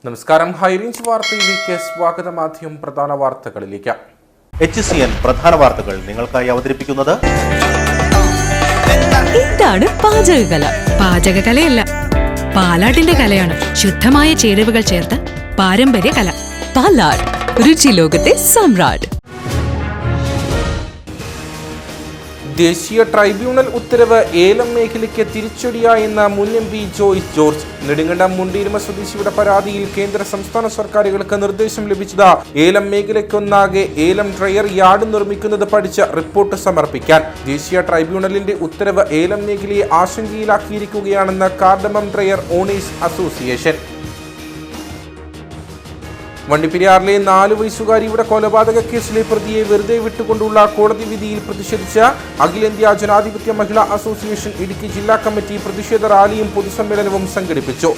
നമസ്കാരം. ഹൈറേഞ്ച് വാർത്തയിലേക്ക് സ്വാഗതം. ആദ്യം പ്രധാന വാർത്തകളിലേക്ക്. HCN പ്രധാന വാർത്തകൾ നിങ്ങൾക്കായി അവതരിപ്പിക്കുന്നത് എന്താണ് പാചകകല? പാചകകലയല്ല, പാലാട്ടിന്റെ കലയാണ്. ശുദ്ധമായ ചേരുവകൾ ചേർത്ത് പാരമ്പര്യ കല. പാലാട്, രുചി ലോകത്തെ സമ്രാട്ട്. ദേശീയ ട്രൈബ്യൂണൽ ഉത്തരവ് ഏലം മേഖലയ്ക്ക് തിരിച്ചടിയായെന്ന മുൻ MP ജോയ്സ് ജോർജ്. നെടുങ്കണ്ടം മുണ്ടിയിരുമ സ്വദേശിയുടെ പരാതിയിൽ കേന്ദ്ര സംസ്ഥാന സർക്കാരുകൾക്ക് നിർദ്ദേശം ലഭിച്ചത് ഏലം മേഖലയ്ക്കൊന്നാകെ ഏലം ഡ്രയർ യാർഡ് നിർമ്മിക്കുന്നത് പഠിച്ച് റിപ്പോർട്ട് സമർപ്പിക്കാൻ. ദേശീയ ട്രൈബ്യൂണലിന്റെ ഉത്തരവ് ഏലം മേഖലയെ ആശങ്കയിലാക്കിയിരിക്കുകയാണെന്ന് കാർഡമം ഡ്രയർ ഓണേഴ്സ് അസോസിയേഷൻ. വണ്ടിപ്പെരിയാറിലെ 4 വയസ്സുകാരിയുടെ കൊലപാതക കേസിലെ പ്രതിയെ വെറുതെ വിട്ടുകൊണ്ടുള്ള കോടതി വിധിയിൽ പ്രതിഷേധിച്ച അഖിലേന്ത്യാ ജനാധിപത്യ മഹിളാ അസോസിയേഷൻ ഇടുക്കി ജില്ലാ കമ്മിറ്റി പ്രതിഷേധ റാലിയും പൊതുസമ്മേളനവും സംഘടിപ്പിച്ചു.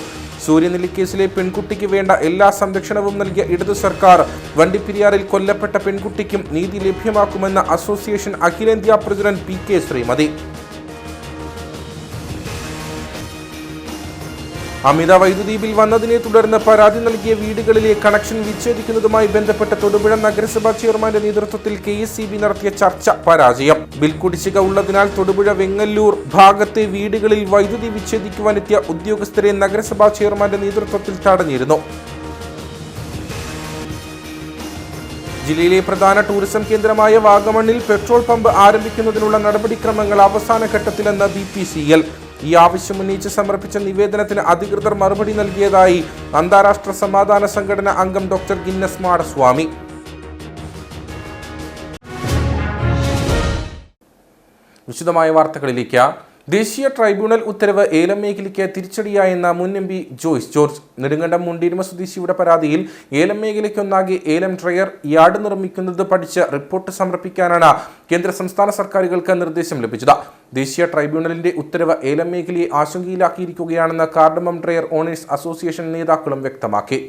സൂര്യനെല്ലി കേസിലെ പെൺകുട്ടിക്ക് വേണ്ട എല്ലാ സംരക്ഷണവും നൽകിയ ഇടതു സർക്കാർ വണ്ടിപ്പെരിയാറിൽ കൊല്ലപ്പെട്ട പെൺകുട്ടിക്കും നീതി ലഭ്യമാക്കുമെന്ന അസോസിയേഷൻ അഖിലേന്ത്യാ പ്രസിഡന്റ് PK ശ്രീമതി. അമിത വൈദ്യുതി ബിൽ വന്നതിനെ തുടർന്ന് പരാതി നൽകിയ വീടുകളിലെ കണക്ഷൻ വിച്ഛേദിക്കുന്നതുമായി ബന്ധപ്പെട്ട് തൊടുപുഴ നഗരസഭാ ചെയർമാന്റെ നേതൃത്വത്തിൽ KSEB നടത്തിയ ചർച്ച പരാജയം. ബിൽ കുടിശ്ശിക ഉള്ളതിനാൽ തൊടുപുഴ വെങ്ങല്ലൂർ ഭാഗത്തെ വീടുകളിൽ വൈദ്യുതി വിച്ഛേദിക്കുവാനെത്തിയ ഉദ്യോഗസ്ഥരെ നഗരസഭാ ചെയർമാന്റെ നേതൃത്വത്തിൽ തടഞ്ഞിരുന്നു. ജില്ലയിലെ പ്രധാന ടൂറിസം കേന്ദ്രമായ വാഗമണ്ണിൽ പെട്രോൾ പമ്പ് ആരംഭിക്കുന്നതിനുള്ള നടപടിക്രമങ്ങൾ അവസാന ഘട്ടത്തിലെന്ന് BPCL. ഈ ആവശ്യം ഉന്നയിച്ച് സമർപ്പിച്ച നിവേദനത്തിന് അധികൃതർ മറുപടി നൽകിയതായി അന്താരാഷ്ട്ര സമാധാന സംഘടന അംഗം ഡോക്ടർ ഗിന്നസ് മാടസ്വാമി. വിശദമായ വാർത്തകളിലേക്ക്. ദേശീയ ട്രൈബ്യൂണൽ ഉത്തരവ് ഏലം മേഖലയ്ക്ക് തിരിച്ചടിയായെന്ന മുൻ MP ജോയ്സ് ജോർജ്. നെടുങ്കണ്ടം മുണ്ടിയിരുമ സ്വദേശിയുടെ പരാതിയിൽ ഏലം മേഖലയ്ക്കൊന്നാകെ ഏലം ഡ്രയർ യാർഡ് നിർമ്മിക്കുന്നത് പഠിച്ച് റിപ്പോർട്ട് സമർപ്പിക്കാനാണ് കേന്ദ്ര സംസ്ഥാന സർക്കാരുകൾക്ക് നിർദ്ദേശം ലഭിച്ചത്. ദേശീയ ട്രൈബ്യൂണലിന്റെ ഉത്തരവ് ഏലം മേഖലയെ ആശങ്കയിലാക്കിയിരിക്കുകയാണെന്ന് കാർഡമം ഡ്രയർ ഓണേഴ്സ് അസോസിയേഷൻ നേതാക്കളും വ്യക്തമാക്കി.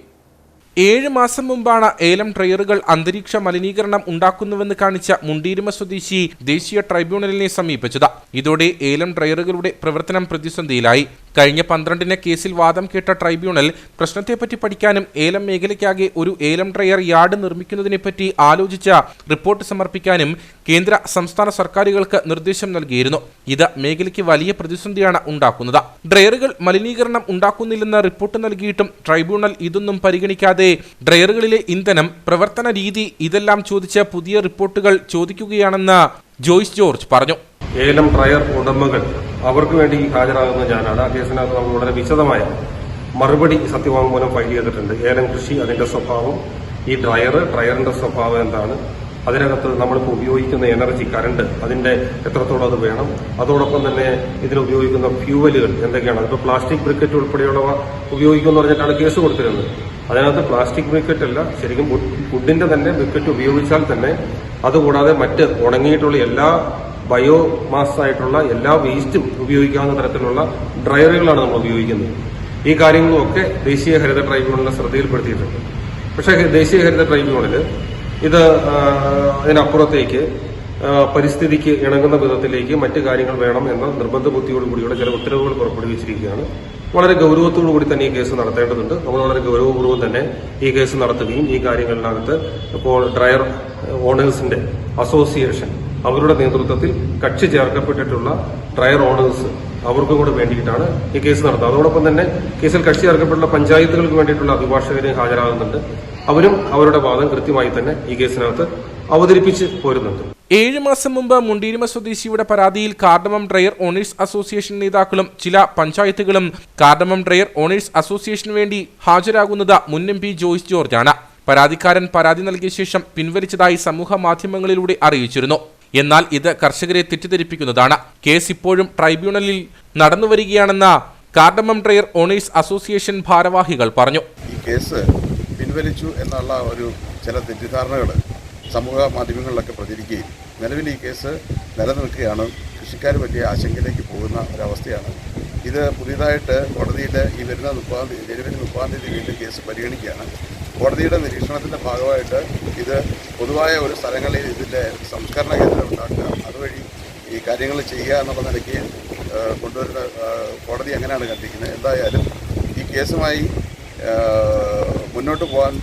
7 മാസം മുമ്പാണ് ഏലം ഡ്രയറുകൾ അന്തരീക്ഷ മലിനീകരണം ഉണ്ടാക്കുന്നുവെന്ന് കാണിച്ച മുണ്ടിയിരുമ സ്വദേശി ദേശീയ ട്രൈബ്യൂണലിനെ സമീപിച്ചത്. ഇതോടെ ഏലം ഡ്രയറുകളുടെ പ്രവർത്തനം പ്രതിസന്ധിയിലായി. കഴിഞ്ഞ 12-ന് കേസിൽ വാദം കേട്ട ട്രൈബ്യൂണൽ പ്രശ്നത്തെപ്പറ്റി പഠിക്കാനും ഏലം മേഖലയ്ക്കാകെ ഒരു ഏലം ഡ്രയർ യാർഡ് നിർമ്മിക്കുന്നതിനെപ്പറ്റി ആലോചിച്ച റിപ്പോർട്ട് സമർപ്പിക്കാനും കേന്ദ്ര സംസ്ഥാന സർക്കാരുകൾക്ക് നിർദ്ദേശം നൽകിയിരുന്നു. ഇത് മേഖലയ്ക്ക് വലിയ പ്രതിസന്ധിയാണ് ഉണ്ടാക്കുന്നത്. ഡ്രയറുകൾ മലിനീകരണം ഉണ്ടാക്കുന്നില്ലെന്ന് റിപ്പോർട്ട് നൽകിയിട്ടും ട്രൈബ്യൂണൽ ഇതൊന്നും പരിഗണിക്കാതെ ഡ്രയറുകളിലെ ഇന്ധനം, പ്രവർത്തന രീതി ഇതെല്ലാം ചോദിച്ച് പുതിയ റിപ്പോർട്ടുകൾ ചോദിക്കുകയാണെന്ന് ജോയ്സ് ജോർജ് പറഞ്ഞു. ഏലം ഡ്രയർ ഉടമകൾ അവർക്ക് വേണ്ടി ഹാജരാകുന്ന ഞാനാണ്. ആ കേസിനകത്ത് നമ്മൾ വളരെ വിശദമായ മറുപടി സത്യവാങ്മൂലം ഫയൽ ചെയ്തിട്ടുണ്ട്. ഏലം കൃഷി, അതിന്റെ സ്വഭാവം, ഈ ഡ്രയറിന്റെ സ്വഭാവം എന്താണ്, അതിനകത്ത് നമ്മളിപ്പോൾ ഉപയോഗിക്കുന്ന എനർജി, കറണ്ട്, അതിന്റെ എത്രത്തോളം അത് വേണം, അതോടൊപ്പം തന്നെ ഇതിന് ഉപയോഗിക്കുന്ന ഫ്യൂവലുകൾ എന്തൊക്കെയാണ്, അതിപ്പോൾ പ്ലാസ്റ്റിക് ബ്രിക്കറ്റ് ഉൾപ്പെടെയുള്ളവ ഉപയോഗിക്കുമെന്ന് പറഞ്ഞിട്ടാണ് കേസ് കൊടുത്തിരുന്നത്. അതിനകത്ത് പ്ലാസ്റ്റിക് ബ്രിക്കറ്റ് അല്ല, ശരിക്കും വുഡിന്റെ തന്നെ ബ്രിക്കറ്റ് ഉപയോഗിച്ചാൽ തന്നെ, അതുകൂടാതെ മറ്റ് ഉണങ്ങിയിട്ടുള്ള എല്ലാ ബയോമാസ് ആയിട്ടുള്ള എല്ലാ വേസ്റ്റും ഉപയോഗിക്കാവുന്ന തരത്തിലുള്ള ഡ്രയറുകളാണ് നമ്മൾ ഉപയോഗിക്കുന്നത്. ഈ കാര്യങ്ങളുമൊക്കെ ദേശീയ ഹരിത ട്രൈബ്യൂണലിനെ ശ്രദ്ധയിൽപ്പെടുത്തിയിട്ടുണ്ട്. പക്ഷേ ദേശീയ ഹരിത ട്രൈബ്യൂണൽ ഇത് അതിനപ്പുറത്തേക്ക് പരിസ്ഥിതിക്ക് ഇണങ്ങുന്ന വിധത്തിലേക്ക് മറ്റു കാര്യങ്ങൾ വേണം എന്ന നിർബന്ധ ബുദ്ധിയോടുകൂടിയുള്ള ചില ഉത്തരവുകൾ പുറപ്പെടുവിച്ചിരിക്കുകയാണ്. വളരെ ഗൗരവത്തോടുകൂടി തന്നെ ഈ കേസ് നടത്തേണ്ടതുണ്ട്. നമ്മൾ വളരെ ഗൗരവപൂർവ്വം തന്നെ ഈ കേസ് നടത്തുകയും ഈ കാര്യങ്ങളിനകത്ത് ഇപ്പോൾ ഡ്രയർ ഓണേഴ്സിന്റെ അസോസിയേഷൻ അവരുടെ നേതൃത്വത്തിൽ കക്ഷി ചേർക്കപ്പെട്ടിട്ടുള്ള ഡ്രയർ ഓണേഴ്സ് അവർക്കും കൂടെ വേണ്ടിയിട്ടാണ് ഈ കേസ് നടത്തുന്നത്. അതോടൊപ്പം തന്നെ കേസിൽ കക്ഷി ചേർക്കപ്പെട്ടുള്ള പഞ്ചായത്തുകൾക്ക് വേണ്ടിയിട്ടുള്ള അഭിഭാഷകരെ ഹാജരാകുന്നുണ്ട്. അവരും അവരുടെ വാദം കൃത്യമായി തന്നെ ഈ കേസിനകത്ത് അവതരിപ്പിച്ച് പോരുന്നുണ്ട്. 7 മാസം മുമ്പ് മുണ്ടിയിരുമ സ്വദേശിയുടെ പരാതിയിൽ കാർഡമം ഡ്രയർ ഓണേഴ്സ് അസോസിയേഷൻ നേതാക്കളും ചില പഞ്ചായത്തുകളും കാർഡമം ഡ്രയർ ഓണേഴ്സ് അസോസിയേഷന് വേണ്ടി ഹാജരാകുന്നത് മുൻ MP ജോയ്സ് ജോർജ് ആണ്. പരാതിക്കാരൻ പരാതി നൽകിയ ശേഷം പിൻവലിച്ചതായി സമൂഹ മാധ്യമങ്ങളിലൂടെ അറിയിച്ചിരുന്നു. എന്നാൽ ഇത് കർഷകരെ തെറ്റിദ്ധരിപ്പിക്കുന്നതാണ്. കേസ് ഇപ്പോഴും ട്രൈബ്യൂണലിൽ നടന്നുവരികയാണെന്ന് കാർഡമം ഡ്രയർ ഓണേഴ്സ് അസോസിയേഷൻ ഭാരവാഹികൾ പറഞ്ഞു. ഈ കേസ് പിൻവലിച്ചു എന്നുള്ള ഒരു ചില തെറ്റിദ്ധാരണകൾ സമൂഹ മാധ്യമങ്ങളിലൊക്കെ പ്രചരിക്കുകയും നിലവിൽ ഈ കേസ് നിലനിൽക്കുകയാണ്. കൃഷിക്കാർ വലിയ ആശങ്കയിലേക്ക് പോകുന്ന ഒരവസ്ഥയാണ്. ഇത് പുതിയതായിട്ട് കോടതിയിൽ ഈ വരുന്ന ജനുവരി 30 വീണ്ടും കേസ് പരിഗണിക്കുകയാണ്. കോടതിയുടെ നിരീക്ഷണത്തിൻ്റെ ഭാഗമായിട്ട് ഇത് പൊതുവായ ഒരു സ്ഥലങ്ങളിൽ ഇതിൻ്റെ സംസ്കരണ കേന്ദ്രം ഉണ്ടാക്കുക, അതുവഴി ഈ കാര്യങ്ങൾ ചെയ്യുക എന്നുള്ള നിലയ്ക്ക് കൊണ്ടുവരുന്ന കോടതി അങ്ങനെയാണ് കണ്ടിരിക്കുന്നത്. എന്തായാലും ഈ കേസുമായി മുന്നോട്ട് പോകാൻ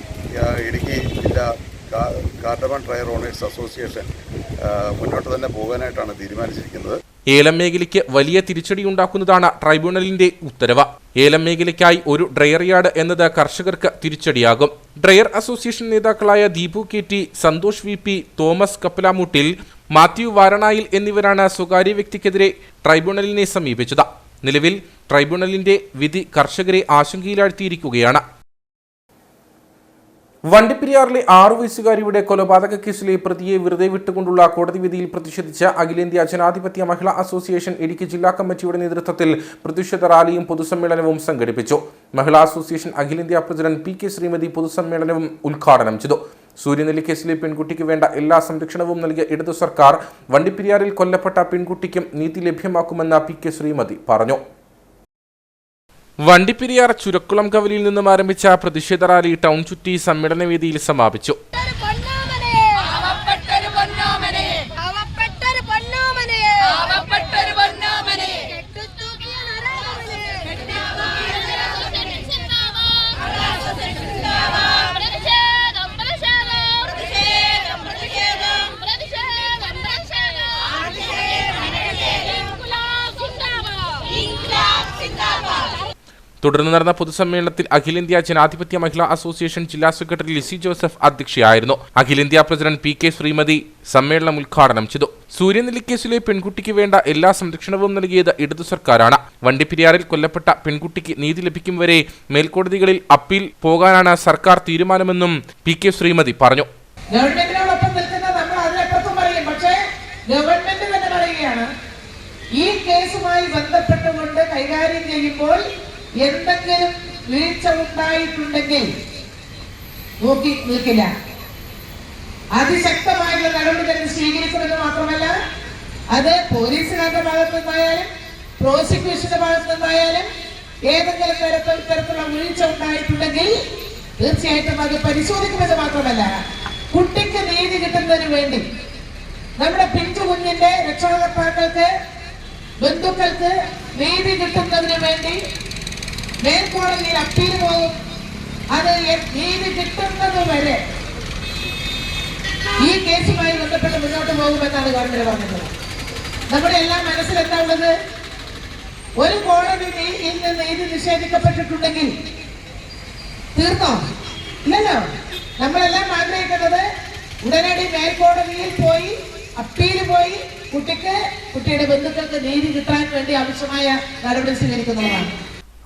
ഇടുക്കി ജില്ലാ കാർഡമൺ ഡ്രയർ ഓണേഴ്സ് അസോസിയേഷൻ മുന്നോട്ട് തന്നെ പോകാനായിട്ടാണ് തീരുമാനിച്ചിരിക്കുന്നത്. ഏലം മേഖലയ്ക്ക് വലിയ തിരിച്ചടിയുണ്ടാക്കുന്നതാണ് ട്രൈബ്യൂണലിന്റെ ഉത്തരവ്. ഏലം മേഖലയ്ക്കായി ഒരു ഡ്രയർ യാർഡ് എന്നത് കർഷകർക്ക് തിരിച്ചടിയാകും. ഡ്രയർ അസോസിയേഷൻ നേതാക്കളായ Deepu KT, Santhosh VP, Thomas Kappalamoottil, Mathew Varanayil എന്നിവരാണ് സ്വകാര്യ വ്യക്തിക്കെതിരെ ട്രൈബ്യൂണലിനെ സമീപിച്ചത്. നിലവിൽ ട്രൈബ്യൂണലിന്റെ വിധി കർഷകരെ ആശങ്കയിലാഴ്ത്തിയിരിക്കുകയാണ്. വണ്ടിപ്പെരിയാറിലെ 6 വയസ്സുകാരിയുടെ കൊലപാതക കേസിലെ പ്രതിയെ വെറുതെ വിട്ടുകൊണ്ടുള്ള കോടതി വിധിയിൽ പ്രതിഷേധിച്ച് അഖിലേന്ത്യാ ജനാധിപത്യ മഹിളാ അസോസിയേഷൻ ഇടുക്കി ജില്ലാ കമ്മിറ്റിയുടെ നേതൃത്വത്തിൽ പ്രതിഷേധ റാലിയും പൊതുസമ്മേളനവും സംഘടിപ്പിച്ചു. മഹിളാ അസോസിയേഷൻ അഖിലേന്ത്യാ പ്രസിഡന്റ് PK ശ്രീമതി പൊതുസമ്മേളനവും ഉദ്ഘാടനം ചെയ്തു. സൂര്യനെല്ലി കേസിലെ പെൺകുട്ടിക്ക് വേണ്ട എല്ലാ സംരക്ഷണവും നൽകിയ ഇടതു സർക്കാർ വണ്ടിപ്പെരിയാറിൽ കൊല്ലപ്പെട്ട പെൺകുട്ടിക്കും നീതി ലഭ്യമാക്കുമെന്ന് PK ശ്രീമതി പറഞ്ഞു. വണ്ടിപ്പെരിയാർ ചുരക്കുളം കവലിയിൽ നിന്നും ആരംഭിച്ച പ്രതിഷേധ റാലി ടൗൺ ചുറ്റി സമ്മേളനവേദിയിൽ സമാപിച്ചു. തുടർന്ന് നടന്ന പൊതുസമ്മേളനത്തിൽ അഖിലേന്ത്യാ ജനാധിപത്യ മഹിളാ അസോസിയേഷൻ ജില്ലാ സെക്രട്ടറി ലിസി ജോസഫ് അധ്യക്ഷയായിരുന്നു. അഖിലേന്ത്യാ പ്രസിഡന്റ് PK ശ്രീമതി സമ്മേളനം ഉദ്ഘാടനം ചെയ്തു. സൂര്യനെല്ലി കേസിലെ പെൺകുട്ടിക്ക് വേണ്ട എല്ലാ സംരക്ഷണവും നൽകിയത് ഇടതു സർക്കാരാണ്. വണ്ടിപ്പെരിയാറിൽ കൊല്ലപ്പെട്ട പെൺകുട്ടിക്ക് നീതി ലഭിക്കും വരെ മേൽക്കോടതികളിൽ അപ്പീൽ പോകാനാണ് സർക്കാർ തീരുമാനമെന്നും PK ശ്രീമതി പറഞ്ഞു. ഗവൺമെന്റിനോടൊപ്പം നിൽക്കുന്ന നമ്മൾ അതിനപ്പുറത്തും പറയും. പക്ഷേ ഗവൺമെന്റ് തന്നെ പറയുകയാണ്, ഈ കേസുമായി ബന്ധപ്പെട്ടുകൊണ്ട് കൈകാര്യം ചെയ്യുമ്പോൾ എന്തെങ്കിലും വീഴ്ച ഉണ്ടായിട്ടുണ്ടെങ്കിൽ നോക്കി നിൽക്കില്ല. അതിശക്തമായുള്ള നടപടികൾ സ്വീകരിക്കുമെന്ന് മാത്രമല്ല, അത് പോലീസുകാരുടെ ഭാഗത്തു നിന്നായാലും പ്രോസിക്യൂഷന്റെ ഭാഗത്തു നിന്നായാലും ഏതെങ്കിലും തരത്തിലുള്ള വീഴ്ച ഉണ്ടായിട്ടുണ്ടെങ്കിൽ തീർച്ചയായിട്ടും അത് പരിശോധിക്കുമെന്ന് മാത്രമല്ല, കുട്ടിക്ക് നീതി കിട്ടുന്നതിന് വേണ്ടി, നമ്മുടെ പിഞ്ചു കുഞ്ഞിന്റെ രക്ഷകർത്താക്കൾക്ക്, ബന്ധുക്കൾക്ക് നീതി കിട്ടുന്നതിന് വേണ്ടി മേൽക്കോടതിയിൽ അപ്പീൽ പോകും. അത് നീതി കിട്ടുന്നത് വരെ ഈ കേസുമായി ബന്ധപ്പെട്ട് മുന്നോട്ട് പോകുമെന്നാണ് ഗവൺമെന്റ് പറഞ്ഞത്. നമ്മുടെ എല്ലാം മനസ്സിലെന്താ ഉള്ളത്? ഒരു കോടതി ഇന്ന് നീതി നിഷേധിക്കപ്പെട്ടിട്ടുണ്ടെങ്കിൽ തീർന്നോ? ഇല്ലല്ലോ. നമ്മളെല്ലാം ആഗ്രഹിക്കുന്നത് ഉടനടി മേൽക്കോടതിയിൽ പോയി അപ്പീൽ പോയി കുട്ടിയുടെ ബന്ധുക്കൾക്ക് നീതി കിട്ടാൻ വേണ്ടി ആവശ്യമായ നടപടി സ്വീകരിക്കുന്നതാണ്.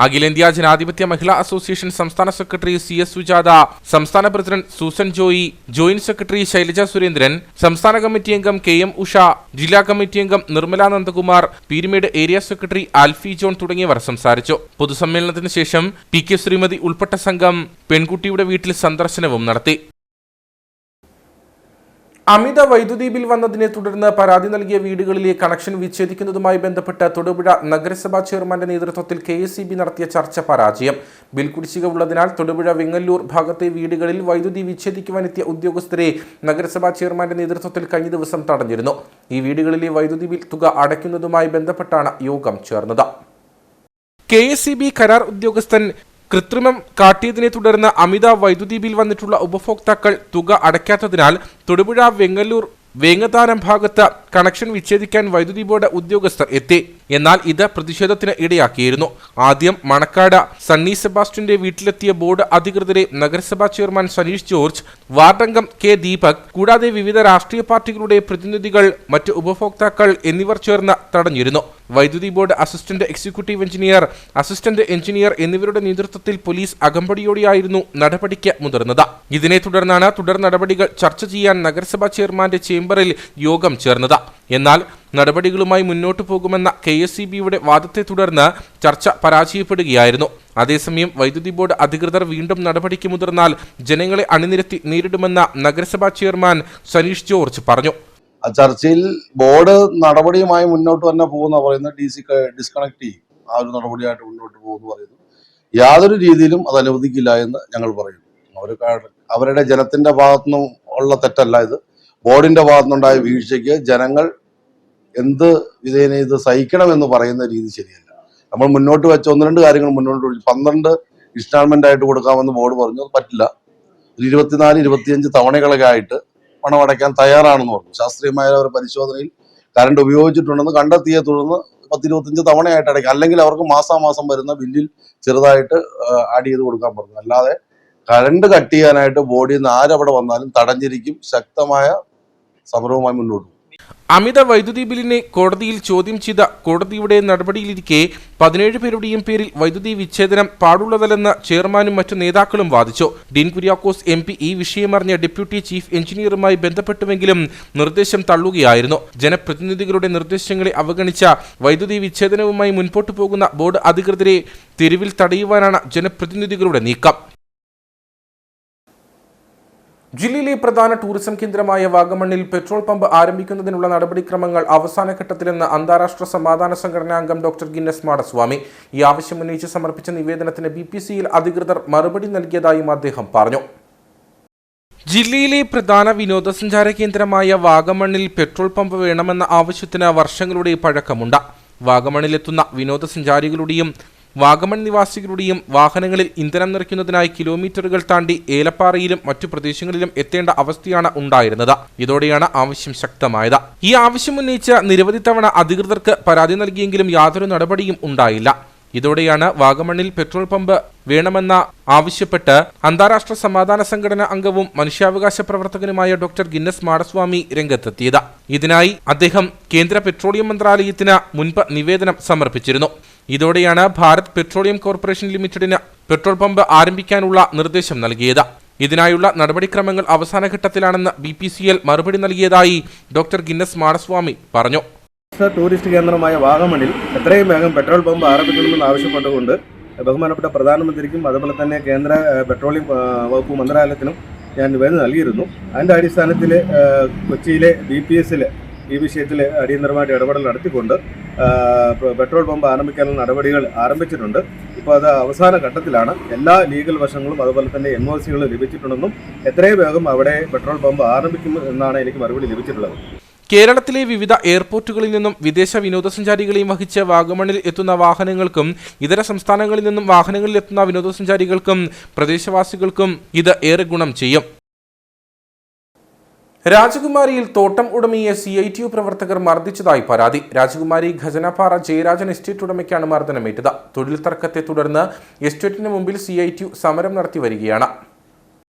അഖിലേന്ത്യാ ജനാധിപത്യ മഹിളാ അസോസിയേഷൻ സംസ്ഥാന സെക്രട്ടറി CS സുജാത, സംസ്ഥാന president Susan Joy, joint secretary Shailaja Surendran, സംസ്ഥാന കമ്മിറ്റി അംഗം KM ഉഷ, ജില്ലാ കമ്മിറ്റി അംഗം Nirmala Nandakumar, Peermade area secretary Alphy John തുടങ്ങിയവർ സംസാരിച്ചു. പൊതുസമ്മേളനത്തിന് ശേഷം PK ശ്രീമതി ഉൾപ്പെട്ട സംഘം പെൺകുട്ടിയുടെ വീട്ടിൽ സന്ദർശനവും നടത്തി. അമിത വൈദ്യുതി ബിൽ വന്നതിനെ തുടർന്ന് പരാതി നൽകിയ വീടുകളിലെ കണക്ഷൻ വിച്ഛേദിക്കുന്നതുമായി ബന്ധപ്പെട്ട് തൊടുപുഴ നഗരസഭാ ചെയർമാന്റെ നേതൃത്വത്തിൽ KSEB നടത്തിയ ചർച്ച പരാജയം. ബിൽ കുടിശ്ശിക ഉള്ളതിനാൽ തൊടുപുഴ വെങ്ങല്ലൂർ ഭാഗത്തെ വീടുകളിൽ വൈദ്യുതി വിച്ഛേദിക്കുവാനെത്തിയ ഉദ്യോഗസ്ഥരെ നഗരസഭാ ചെയർമാന്റെ നേതൃത്വത്തിൽ കഴിഞ്ഞ ദിവസം തടഞ്ഞിരുന്നു. ഈ വീടുകളിലെ വൈദ്യുതി ബിൽ തുക അടയ്ക്കുന്നതുമായി ബന്ധപ്പെട്ടാണ് യോഗം ചേർന്നത്. KSEB കരാർ ഉദ്യോഗസ്ഥൻ കൃത്രിമം കാട്ടിയതിനെ തുടർന്ന് അമിത വൈദ്യുതി ബിൽ വന്നിട്ടുള്ള ഉപഭോക്താക്കൾ തുക അടയ്ക്കാത്തതിനാൽ തൊടുപുഴ വെങ്ങല്ലൂർ വേങ്ങതാനം ഭാഗത്ത് കണക്ഷൻ വിച്ഛേദിക്കാൻ വൈദ്യുതി ബോർഡ് ഉദ്യോഗസ്ഥർ എത്തി. എന്നാൽ ഇത് പ്രതിഷേധത്തിന് ഇടയാക്കിയിരുന്നു. ആദ്യം മണക്കാട് സണ്ണി സെബാസ്റ്റ്യന്റെ വീട്ടിലെത്തിയ ബോർഡ് അധികൃതരെ നഗരസഭാ ചെയർമാൻ സനീഷ് ജോർജ്, വാർഡംഗം K ദീപക്, കൂടാതെ വിവിധ രാഷ്ട്രീയ പാർട്ടികളുടെ പ്രതിനിധികൾ, മറ്റ് ഉപഭോക്താക്കൾ എന്നിവർ ചേർന്ന് തടഞ്ഞിരുന്നു. വൈദ്യുതി board assistant executive engineer, assistant engineer എന്നിവരുടെ നേതൃത്വത്തിൽ പോലീസ് അകമ്പടിയോടെയായിരുന്നു നടപടിക്ക് മുതിർന്നത്. ഇതിനെ തുടർന്നാണ് തുടർ നടപടികൾ ചർച്ച ചെയ്യാൻ നഗരസഭാ ചെയർമാന്റെ ചേംബറിൽ യോഗം ചേർന്നത്. എന്നാൽ നടപടികളുമായി മുന്നോട്ടു പോകുമെന്ന KSEBയുടെ വാദത്തെ തുടർന്ന് ചർച്ച പരാജയപ്പെടുകയായിരുന്നു. അതേസമയം വൈദ്യുതി ബോർഡ് അധികൃതർ വീണ്ടും നടപടിക്ക് മുതിർന്നാൽ ജനങ്ങളെ അണിനിരത്തി നേരിടുമെന്ന നഗരസഭാ ചെയർമാൻ സനീഷ് ജോർജ് പറഞ്ഞു. ചർച്ചയിൽ ബോർഡ് നടപടിയുമായി മുന്നോട്ട് തന്നെ പോകുന്ന പറയുന്നത് ഡിസ്കണക്ട് ചെയ്യും, ആ ഒരു നടപടിയായിട്ട് മുന്നോട്ട് പോകുന്നു പറയുന്നു. യാതൊരു രീതിയിലും അത് അനുവദിക്കില്ല എന്ന് ഞങ്ങൾ പറയുന്നു. അവരുടെ ജനത്തിന്റെ ഭാഗത്തുനിന്നും ഉള്ള തെറ്റല്ല ഇത്. ബോർഡിന്റെ ഭാഗത്തുനിന്നുണ്ടായ വീഴ്ചയ്ക്ക് ജനങ്ങൾ എന്ത് വിധേന ഇത് സഹിക്കണമെന്ന് പറയുന്ന രീതി ശരിയല്ല. നമ്മൾ മുന്നോട്ട് വെച്ച 1-2 കാര്യങ്ങൾ മുന്നോട്ട് 12 ഇൻസ്റ്റാൾമെന്റ് ആയിട്ട് കൊടുക്കാമെന്ന് ബോർഡ് പറഞ്ഞു. അത് പറ്റില്ല, ഒരു 24-25 തവണകളൊക്കെ ആയിട്ട് പണം അടയ്ക്കാൻ തയ്യാറാണെന്ന് പറഞ്ഞു. ശാസ്ത്രീയമായ ഒരു പരിശോധനയിൽ കറണ്ട് ഉപയോഗിച്ചിട്ടുണ്ടെന്ന് കണ്ടെത്തിയെ തുടർന്ന് 10-25 തവണയായിട്ട് അടയ്ക്കാം, അല്ലെങ്കിൽ അവർക്ക് മാസാമാസം വരുന്ന ബില്ലിൽ ചെറുതായിട്ട് ആഡ് ചെയ്ത് കൊടുക്കാൻ പറഞ്ഞു. അല്ലാതെ കറണ്ട് കട്ട് ചെയ്യാനായിട്ട് ബോർഡിൽ നിന്ന് ആരവിടെ വന്നാലും തടഞ്ഞിരിക്കും. ശക്തമായ സമരവുമായി മുന്നോട്ട്. അമിത വൈദ്യുതി ബില്ലിനെ കോടതിയിൽ ചോദ്യം ചെയ്ത കോടതിയുടെ നടപടിയിലിരിക്കെ 17 പേരുടെയും പേരിൽ വൈദ്യുതി വിച്ഛേദനം പാടുള്ളതല്ലെന്ന് ചെയർമാനും മറ്റു നേതാക്കളും വാദിച്ചു. ഡീൻ കുര്യാക്കോസ് MP ഈ വിഷയമറിഞ്ഞ ഡെപ്യൂട്ടി ചീഫ് എഞ്ചിനീയറുമായി ബന്ധപ്പെട്ടുവെങ്കിലും നിർദ്ദേശം തള്ളുകയായിരുന്നു. ജനപ്രതിനിധികളുടെ നിർദ്ദേശങ്ങളെ അവഗണിച്ച വൈദ്യുതി വിച്ഛേദനവുമായി മുൻപോട്ടു പോകുന്ന ബോർഡ് അധികൃതരെ തെരുവിൽ തടയുവാനാണ് ജനപ്രതിനിധികളുടെ നീക്കം. ജില്ലയിലെ പ്രധാന ടൂറിസം കേന്ദ്രമായ വാഗമണ്ണിൽ പെട്രോൾ പമ്പ് ആരംഭിക്കുന്നതിനുള്ള നടപടിക്രമങ്ങൾ അവസാന ഘട്ടത്തിലെന്ന് അന്താരാഷ്ട്ര സമാധാന സംഘടനാ അംഗം ഡോക്ടർ ഗിന്നസ് മാടസ്വാമി. ഈ ആവശ്യം ഉന്നയിച്ച് സമർപ്പിച്ച നിവേദനത്തിന് BPCL അധികൃതർ മറുപടി നൽകിയതായും അദ്ദേഹം പറഞ്ഞു. ജില്ലയിലെ പ്രധാന വിനോദസഞ്ചാര കേന്ദ്രമായ വാഗമണ്ണിൽ പെട്രോൾ പമ്പ് വേണമെന്ന ആവശ്യത്തിന് വർഷങ്ങളുടെ പഴക്കമുണ്ട്. വാഗമണ്ണിലെത്തുന്ന വിനോദസഞ്ചാരികളുടെയും വാഗമൺ നിവാസികളുടെയും വാഹനങ്ങളിൽ ഇന്ധനം നിറയ്ക്കുന്നതിനായി കിലോമീറ്ററുകൾ താണ്ടി ഏലപ്പാറയിലും മറ്റു പ്രദേശങ്ങളിലും എത്തേണ്ട അവസ്ഥയാണ് ഉണ്ടായിരുന്നത്. ഇതോടെയാണ് ആവശ്യം ശക്തമായത്. ഈ ആവശ്യം ഉന്നയിച്ച് നിരവധി തവണ അധികൃതർക്ക് പരാതി നൽകിയെങ്കിലും യാതൊരു നടപടിയും ഉണ്ടായില്ല. ഇതോടെയാണ് വാഗമണ്ണിൽ പെട്രോൾ പമ്പ് വേണമെന്ന ആവശ്യപ്പെട്ട് അന്താരാഷ്ട്ര സമാധാന സംഘടന അംഗവും മനുഷ്യാവകാശ പ്രവർത്തകനുമായ ഡോക്ടർ ഗിന്നസ് മാടസ്വാമി രംഗത്തെത്തിയത്. ഇതിനായി അദ്ദേഹം കേന്ദ്ര പെട്രോളിയം മന്ത്രാലയത്തിന് മുൻപ് നിവേദനം സമർപ്പിച്ചിരുന്നു. ഇതോടെയാണ് ഭാരത് പെട്രോളിയം കോർപ്പറേഷൻ ലിമിറ്റഡിന് പെട്രോൾ പമ്പ് ആരംഭിക്കാനുള്ള നിർദ്ദേശം നൽകിയത്. ഇതിനായുള്ള നടപടിക്രമങ്ങൾ അവസാന ഘട്ടത്തിലാണെന്ന് BPCL മറുപടി നൽകിയതായി ഡോക്ടർ ഗിന്നസ് മാടസ്വാമി പറഞ്ഞു. ടൂറിസ്റ്റ് കേന്ദ്രമായ വാഗമണിൽ എത്രയും വേഗം പെട്രോൾ പമ്പ് ആരംഭിക്കണമെന്ന് ആവശ്യപ്പെട്ടുകൊണ്ട് ബഹുമാനപ്പെട്ട പ്രധാനമന്ത്രിക്കും അതുപോലെ തന്നെ കേന്ദ്ര പെട്രോളിയം വകുപ്പ് മന്ത്രാലയത്തിനും ഞാൻ നിവേദനം നൽകിയിരുന്നു. അതിൻ്റെ അടിസ്ഥാനത്തിൽ കൊച്ചിയിലെ BPSL ഈ വിഷയത്തിൽ അടിയന്തരമായിട്ട് ഇടപെടൽ നടത്തിക്കൊണ്ട് പെട്രോൾ പമ്പ് ആരംഭിക്കാനുള്ള നടപടികൾ ആരംഭിച്ചിട്ടുണ്ട്. ഇപ്പോൾ അത് അവസാന ഘട്ടത്തിലാണ്. എല്ലാ ലീഗൽ വശങ്ങളും അതുപോലെ തന്നെ NOCകളും ലഭിച്ചിട്ടുണ്ടെന്നും എത്രയും വേഗം അവിടെ പെട്രോൾ പമ്പ് ആരംഭിക്കും എന്നാണ് എനിക്ക് മറുപടി ലഭിച്ചിട്ടുള്ളത്. കേരളത്തിലെ വിവിധ എയർപോർട്ടുകളിൽ നിന്നും വിദേശ വിനോദസഞ്ചാരികളെയും വഹിച്ച് വാഗമണ്ണിൽ എത്തുന്ന വാഹനങ്ങൾക്കും ഇതര സംസ്ഥാനങ്ങളിൽ നിന്നും വാഹനങ്ങളിൽ എത്തുന്ന വിനോദസഞ്ചാരികൾക്കും പ്രദേശവാസികൾക്കും ഇത് ഏറെ ഗുണം ചെയ്യും. രാജകുമാരിയിൽ തോട്ടം ഉടമയെ CITU പ്രവർത്തകർ മർദ്ദിച്ചതായി പരാതി. രാജകുമാരി ഖജനപ്പാറ ജയരാജൻ എസ്റ്റേറ്റ് ഉടമയ്ക്കാണ് മർദ്ദനമേറ്റത്. തൊഴിൽ തർക്കത്തെ തുടർന്ന് എസ്റ്റേറ്റിന് മുമ്പിൽ CITU സമരം നടത്തി വരികയാണ്.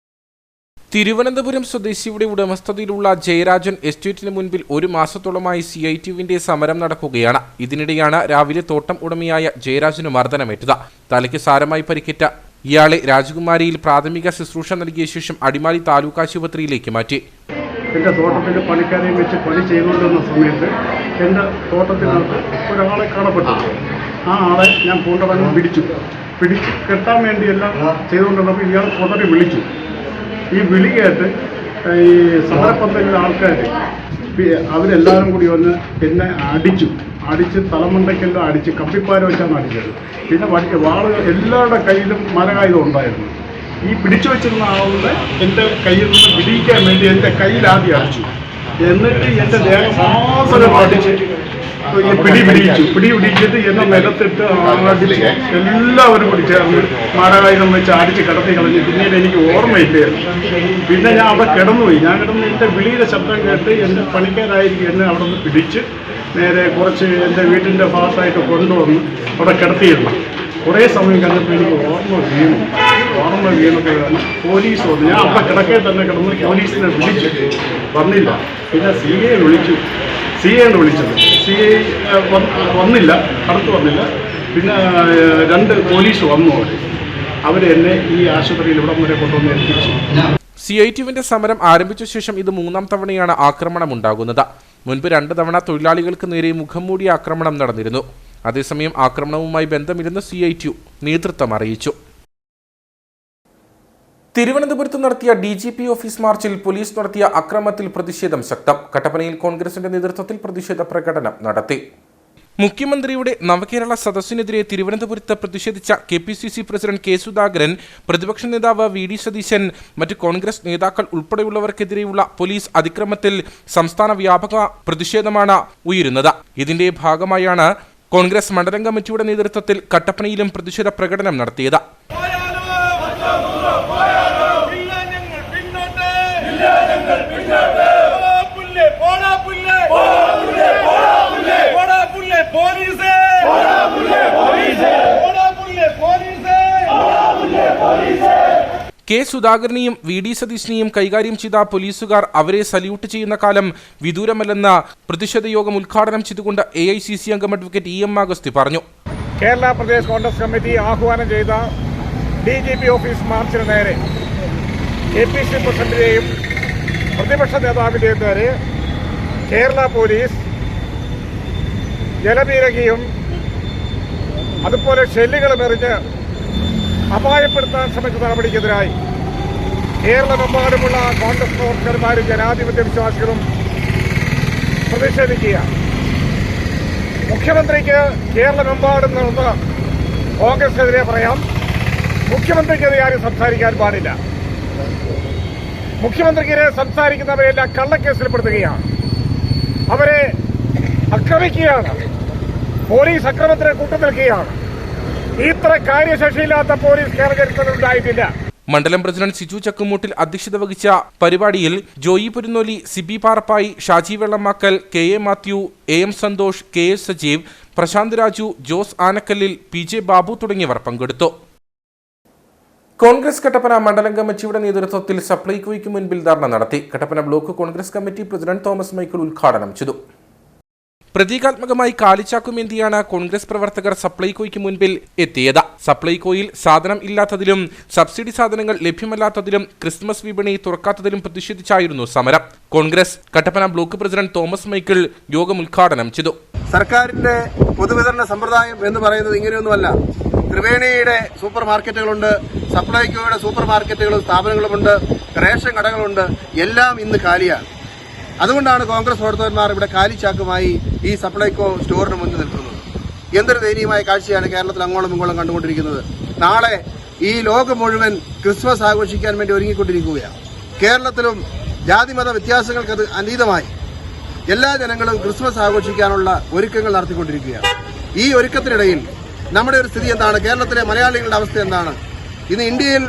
തിരുവനന്തപുരം സ്വദേശിയുടെ ഉടമസ്ഥതയിലുള്ള ജയരാജൻ എസ്റ്റേറ്റിന് മുൻപിൽ ഒരു മാസത്തോളമായി CITUവിന്റെ സമരം നടക്കുകയാണ്. ഇതിനിടെയാണ് രാവിലെ തോട്ടം ഉടമയായ ജയരാജന് മർദ്ദനമേറ്റത്. തലയ്ക്ക് സാരമായി പരിക്കേറ്റ ഇയാളെ രാജകുമാരിയിൽ പ്രാഥമിക ശുശ്രൂഷ നൽകിയ ശേഷം അടിമാലി താലൂക്ക് ആശുപത്രിയിലേക്ക് മാറ്റി. എൻ്റെ തോട്ടത്തിൽ പണിക്കാരെയും വെച്ച് പണി ചെയ്തുകൊണ്ടിരുന്ന സമയത്ത് എൻ്റെ തോട്ടത്തിനകത്ത് ഒരാളെ കാണപ്പെട്ടു. ആ ആളെ ഞാൻ പൂണ്ടടങ്ങ് പിടിച്ച് കെട്ടാൻ വേണ്ടിയെല്ലാം ചെയ്തുകൊണ്ടിരുന്നപ്പോൾ ഇയാൾ പുറത്തെ വിളിച്ചു. ഈ വിളി കേട്ട് ഈ സമരപ്പന്തലിലെ ആൾക്കാർ അവരെല്ലാവരും കൂടി വന്ന് എന്നെ അടിച്ച് തലമുണ്ടയ്ക്കെല്ലാം അടിച്ച് കമ്പിപ്പാര വെച്ചാണ് അടിച്ചത്. പിന്നെ വാളുകൾ എല്ലാവരുടെ കയ്യിലും മരകായുധം ഉണ്ടായിരുന്നു. ഈ പിടിച്ചു വെച്ചിരുന്ന ആളുടെ എൻ്റെ കയ്യിൽ നിന്ന് പിടിക്കാൻ വേണ്ടി എൻ്റെ കയ്യിൽ ആദ്യം അടിച്ചു. എന്നിട്ട് എൻ്റെ ദേഹം മാസം അടിച്ച് പിടിച്ചിട്ട് എന്നെ നിലത്തിട്ട് അടിച്ച് എല്ലാവരും കൂടി ചേർന്ന് മരകായുധം വെച്ച് അടിച്ച് കിടത്തി കളഞ്ഞ്. പിന്നീട് എനിക്ക് ഓർമ്മയില്ലായിരുന്നു. പിന്നെ ഞാൻ അവിടെ കിടന്നുപോയി. ഞാൻ കിടന്ന് എൻ്റെ വിളിയുടെ ശബ്ദം കേട്ട് എൻ്റെ പണിക്കാരായിരിക്കും എന്നെ അവിടെ നിന്ന് പിടിച്ച് നേരെ കുറച്ച് എൻ്റെ വീട്ടിൻ്റെ ഭാഗത്തായിട്ട് കൊണ്ടുവന്ന് അവിടെ കിടത്തിയിരുന്നു. കുറേ സമയം കഴിഞ്ഞപ്പോൾ എനിക്ക് ഓർമ്മ വീണൊക്കെ വന്ന് പോലീസ് വന്നു. ഞാൻ അവിടെ കിടക്കേ തന്നെ കിടന്ന് പോലീസിനെ വിളിച്ചു, വന്നില്ല. പിന്നെ CA വിളിച്ചു. CA വിളിച്ചത് CA വന്നില്ല, അടുത്ത് വന്നില്ല. പിന്നെ 2 പോലീസ് വന്നു. അവരെന്നെ ഈ ആശുപത്രിയിൽ ഇവിടം വരെ കൊണ്ടുവന്ന് എത്തിച്ചു. CITUവിന്റെ സമരം ആരംഭിച്ച ശേഷം ഇത് 3ാം തവണയാണ് ആക്രമണം ഉണ്ടാകുന്നത്. മുൻപ് 2 തവണ തൊഴിലാളികൾക്ക് നേരെ മുഖം മൂടിയ ആക്രമണം നടന്നിരുന്നു. അതേസമയം ആക്രമണവുമായി ബന്ധമില്ലെന്ന് CITU നേതൃത്വം അറിയിച്ചു. തിരുവനന്തപുരത്ത് നടത്തിയ DGP ഓഫീസ് മാർച്ചിൽ പോലീസ് നടത്തിയ അക്രമത്തിൽ പ്രതിഷേധം ശക്തം. കട്ടപ്പനയിൽ കോൺഗ്രസിന്റെ നേതൃത്വത്തിൽ പ്രതിഷേധ പ്രകടനം നടത്തി. മുഖ്യമന്ത്രിയുടെ നവകേരള സദസ്സിനെതിരെ തിരുവനന്തപുരത്ത് പ്രതിഷേധിച്ച KPCC പ്രസിഡന്റ് K സുധാകരൻ, പ്രതിപക്ഷ നേതാവ് VD സതീശൻ, മറ്റ് കോൺഗ്രസ് നേതാക്കൾ ഉൾപ്പെടെയുള്ളവർക്കെതിരെയുള്ള പോലീസ് അതിക്രമത്തിൽ സംസ്ഥാന വ്യാപക പ്രതിഷേധമാണ് ഉയരുന്നത്. ഇതിന്റെ ഭാഗമായാണ് കോൺഗ്രസ് മണ്ഡലം കമ്മിറ്റിയുടെ നേതൃത്വത്തിൽ കട്ടപ്പനയിലും പ്രതിഷേധ പ്രകടനം നടത്തിയത്. കെ സുധാകരനെയും വി ഡി സതീശനെയും കൈകാര്യം ചെയ്ത പോലീസുകാർ അവരെ സല്യൂട്ട് ചെയ്യുന്ന കാലം വിദൂരമല്ലെന്ന പ്രതിഷേധ യോഗം ഉദ്ഘാടനം ചെയ്തുകൊണ്ട് AICC അംഗം അഡ്വക്കേറ്റ് EM അഗസ്തി പറഞ്ഞു. കേരള പ്രദേശ് കോൺഗ്രസ് കമ്മിറ്റി ആഹ്വാനം ചെയ്ത DGP ഓഫീസ് മാർച്ചിന് നേരെ APC പ്രസിഡന്റിന്റെയും പ്രതിപക്ഷ നേതാവിന്റെയും നേരെ കേരള പോലീസ് ജലപീരകിയും അതുപോലെ ഷെല്ലുകളും എറിഞ്ഞ് അപായപ്പെടുത്താൻ ശ്രമിച്ച നടപടിക്കെതിരായി കേരളമെമ്പാടുമുള്ള കോൺഗ്രസ് പ്രവർത്തകന്മാരും ജനാധിപത്യ വിശ്വാസികളും പ്രതിഷേധിക്കുകയാണ്. മുഖ്യമന്ത്രിക്ക് കേരളമെമ്പാടും നിന്ന് കോൺഗ്രസിനെതിരെ പറയാം, മുഖ്യമന്ത്രിക്കെതിരെ ആരും സംസാരിക്കാൻ പാടില്ല. മുഖ്യമന്ത്രിക്കെതിരെ സംസാരിക്കുന്നവരെല്ലാം കള്ളക്കേസിൽപ്പെടുത്തുകയാണ്, അവരെ ആക്രമിക്കുകയാണ്, പോലീസ് അക്രമത്തിന് കൂട്ടുനിൽക്കുകയാണ്. ഇത്ര കാര്യശേഷിയില്ലാത്ത പോലീസ് കേരള ചരിത്രത്തിൽ ഉണ്ടായിട്ടില്ല. മണ്ഡലം പ്രസിഡന്റ് സിജു ചക്കുമൂട്ടിൽ അധ്യക്ഷത വഹിച്ച പരിപാടിയിൽ Joy പുരുന്നോലി, Sibi Parappayi, Shaji Vellamakkal, KA Mathew, AM Santhosh, KS Sajeev, Prashant Raju, Jose ആനക്കല്ലിൽ, PJ Babu തുടങ്ങിയവർ പങ്കെടുത്തു. കോൺഗ്രസ് കട്ടപ്പന മണ്ഡലം കമ്മിറ്റിയുടെ നേതൃത്വത്തിൽ സപ്ലൈകോയ്ക്ക് മുൻപിൽ ധർണ നടത്തി. Kattappana block Congress committee president Thomas Michael ഉദ്ഘാടനം ചെയ്തു. പ്രതീകാത്മകമായി കാലിച്ചാക്കുമേന്തിയാണ് കോൺഗ്രസ് പ്രവർത്തകർ സപ്ലൈകോയ്ക്ക് മുൻപിൽ എത്തിയത്. സപ്ലൈകോയിൽ സാധനം ഇല്ലാത്തതിലും സബ്സിഡി സാധനങ്ങൾ ലഭ്യമല്ലാത്തതിലും ക്രിസ്മസ് വിപണി തുറക്കാത്തതിലും പ്രതിഷേധിച്ചായിരുന്നു സമരം. Congress Kattappana block president Thomas Michael യോഗം ഉദ്ഘാടനം ചെയ്തു. സർക്കാരിന്റെ പൊതുവിതരണ സമ്പ്രദായം എന്ന് പറയുന്നത് ഇങ്ങനെയൊന്നുമല്ല. ത്രിവേണിയുടെ സൂപ്പർ മാർക്കറ്റുകളുണ്ട്, സപ്ലൈകോയുടെ സൂപ്പർ മാർക്കറ്റുകളും സ്ഥാപനങ്ങളുമുണ്ട്, റേഷൻ കടകളുണ്ട്, എല്ലാം ഇന്ന് കാലിയാണ്. അതുകൊണ്ടാണ് കോൺഗ്രസ് പ്രവർത്തകന്മാർ ഇവിടെ കാലിച്ചാക്കുമായി ഈ സപ്ലൈകോ സ്റ്റോറിന് മുന്നിൽ നിൽക്കുന്നത്. എന്തൊരു ദയനീയമായ കാഴ്ചയാണ് കേരളത്തിൽ അങ്ങോളം ഇങ്ങോളം കണ്ടുകൊണ്ടിരിക്കുന്നത്. നാളെ ഈ ലോകം മുഴുവൻ ക്രിസ്മസ് ആഘോഷിക്കാൻ വേണ്ടി ഒരുങ്ങിക്കൊണ്ടിരിക്കുകയാണ്. കേരളത്തിലും ജാതിമത വ്യത്യാസങ്ങൾക്ക് അതീതമായി എല്ലാ ജനങ്ങളും ക്രിസ്മസ് ആഘോഷിക്കാനുള്ള ഒരുക്കങ്ങൾ നടത്തിക്കൊണ്ടിരിക്കുകയാണ്. ഈ ഒരുക്കത്തിനിടയിൽ നമ്മുടെ ഒരു സ്ഥിതി എന്താണ്? കേരളത്തിലെ മലയാളികളുടെ അവസ്ഥ എന്താണ്? ഇന്ന് ഇന്ത്യയിൽ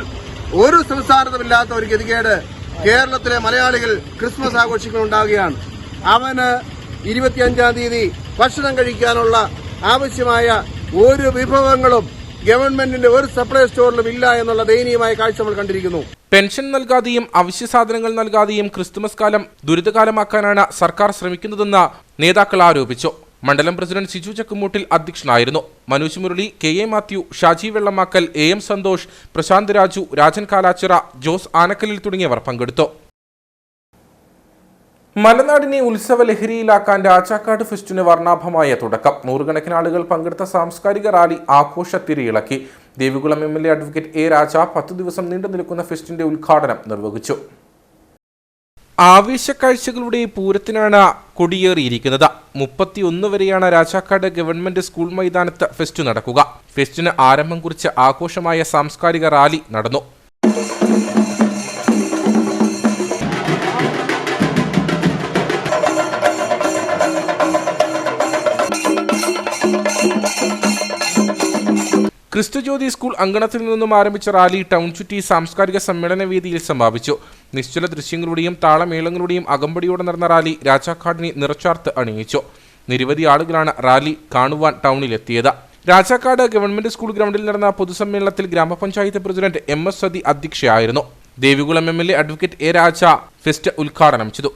ഒരു സംസ്ഥാനത്തുമില്ലാത്ത ഒരു ഗതികേട് കേരളത്തിലെ മലയാളികൾ ക്രിസ്മസ് ആഘോഷിക്കുന്നുണ്ടാവുകയാണ്. അവന് 25-ാം തീയതി ഭക്ഷണം കഴിക്കാനുള്ള ആവശ്യമായ ഒരു വിഭവങ്ങളും ഗവൺമെന്റിന്റെ ഒരു സപ്ലൈ സ്റ്റോറിലും ഇല്ല എന്നുള്ള ദയനീയമായ കാഴ്ച നമ്മൾ കണ്ടിരിക്കുന്നു. പെൻഷൻ നൽകാതെയും അവശ്യ സാധനങ്ങൾ നൽകാതെയും ക്രിസ്തുമസ് കാലം ദുരിതകാലമാക്കാനാണ് സർക്കാർ ശ്രമിക്കുന്നതെന്ന് നേതാക്കൾ ആരോപിച്ചു. മണ്ഡലം പ്രസിഡന്റ് സിജു ചക്കുമൂട്ടിൽ അധ്യക്ഷനായിരുന്നു. മനോജ് മുരളി, KA മാത്യു, ഷാജി വെള്ളമാക്കൽ, AM സന്തോഷ്, പ്രശാന്ത് രാജു, രാജൻ കാലാച്ചിറ, ജോസ് ആനക്കല്ലിൽ തുടങ്ങിയവർ പങ്കെടുത്തു. മലനാടിനെ ഉത്സവ ലഹരിയിലാക്കാൻ രാജാക്കാട് ഫെസ്റ്റിന് വർണ്ണാഭമായ തുടക്കം. നൂറുകണക്കിന് ആളുകൾ പങ്കെടുത്ത സാംസ്കാരിക റാലി ആഘോഷത്തിരയിളക്കി. Devikulam MLA advocate A Raja 10 ദിവസം നീണ്ടു നിൽക്കുന്ന ഫെസ്റ്റിന്റെ ഉദ്ഘാടനം നിർവഹിച്ചു. ആവേശക്കാഴ്ചകളുടെ പൂരത്തിനാണ് കൊടിയേറിയിരിക്കുന്നത്. 31 വരെയാണ് രാജാക്കാട് ഗവൺമെന്റ് സ്കൂൾ മൈതാനത്ത് ഫെസ്റ്റ് നടക്കുക. ഫെസ്റ്റിന് ആരംഭം കുറിച്ച് ആഘോഷമായ സാംസ്കാരിക റാലി നടന്നു. ക്രിസ്തുജ്യോതി സ്കൂൾ അങ്കണത്തിൽ നിന്നും ആരംഭിച്ച റാലി ടൗൺ ചുറ്റി സാംസ്കാരിക സമ്മേളന വേദിയിൽ സമാപിച്ചു. നിശ്ചല ദൃശ്യങ്ങളുടെയും താളമേളങ്ങളുടെയും അകമ്പടിയോടെ നടന്ന റാലി രാജാക്കാടിനെ നിറച്ചാർത്ത് അണിയിച്ചു. നിരവധി ആളുകളാണ് റാലി കാണുവാൻ ടൗണിലെത്തിയത്. രാജാക്കാട് ഗവൺമെന്റ് സ്കൂൾ ഗ്രൗണ്ടിൽ നടന്ന പൊതുസമ്മേളനത്തിൽ ഗ്രാമപഞ്ചായത്ത് പ്രസിഡന്റ് MS സതി അധ്യക്ഷയായിരുന്നു. Devikulam MLA advocate A Raja fest ഉദ്ഘാടനം ചെയ്തു.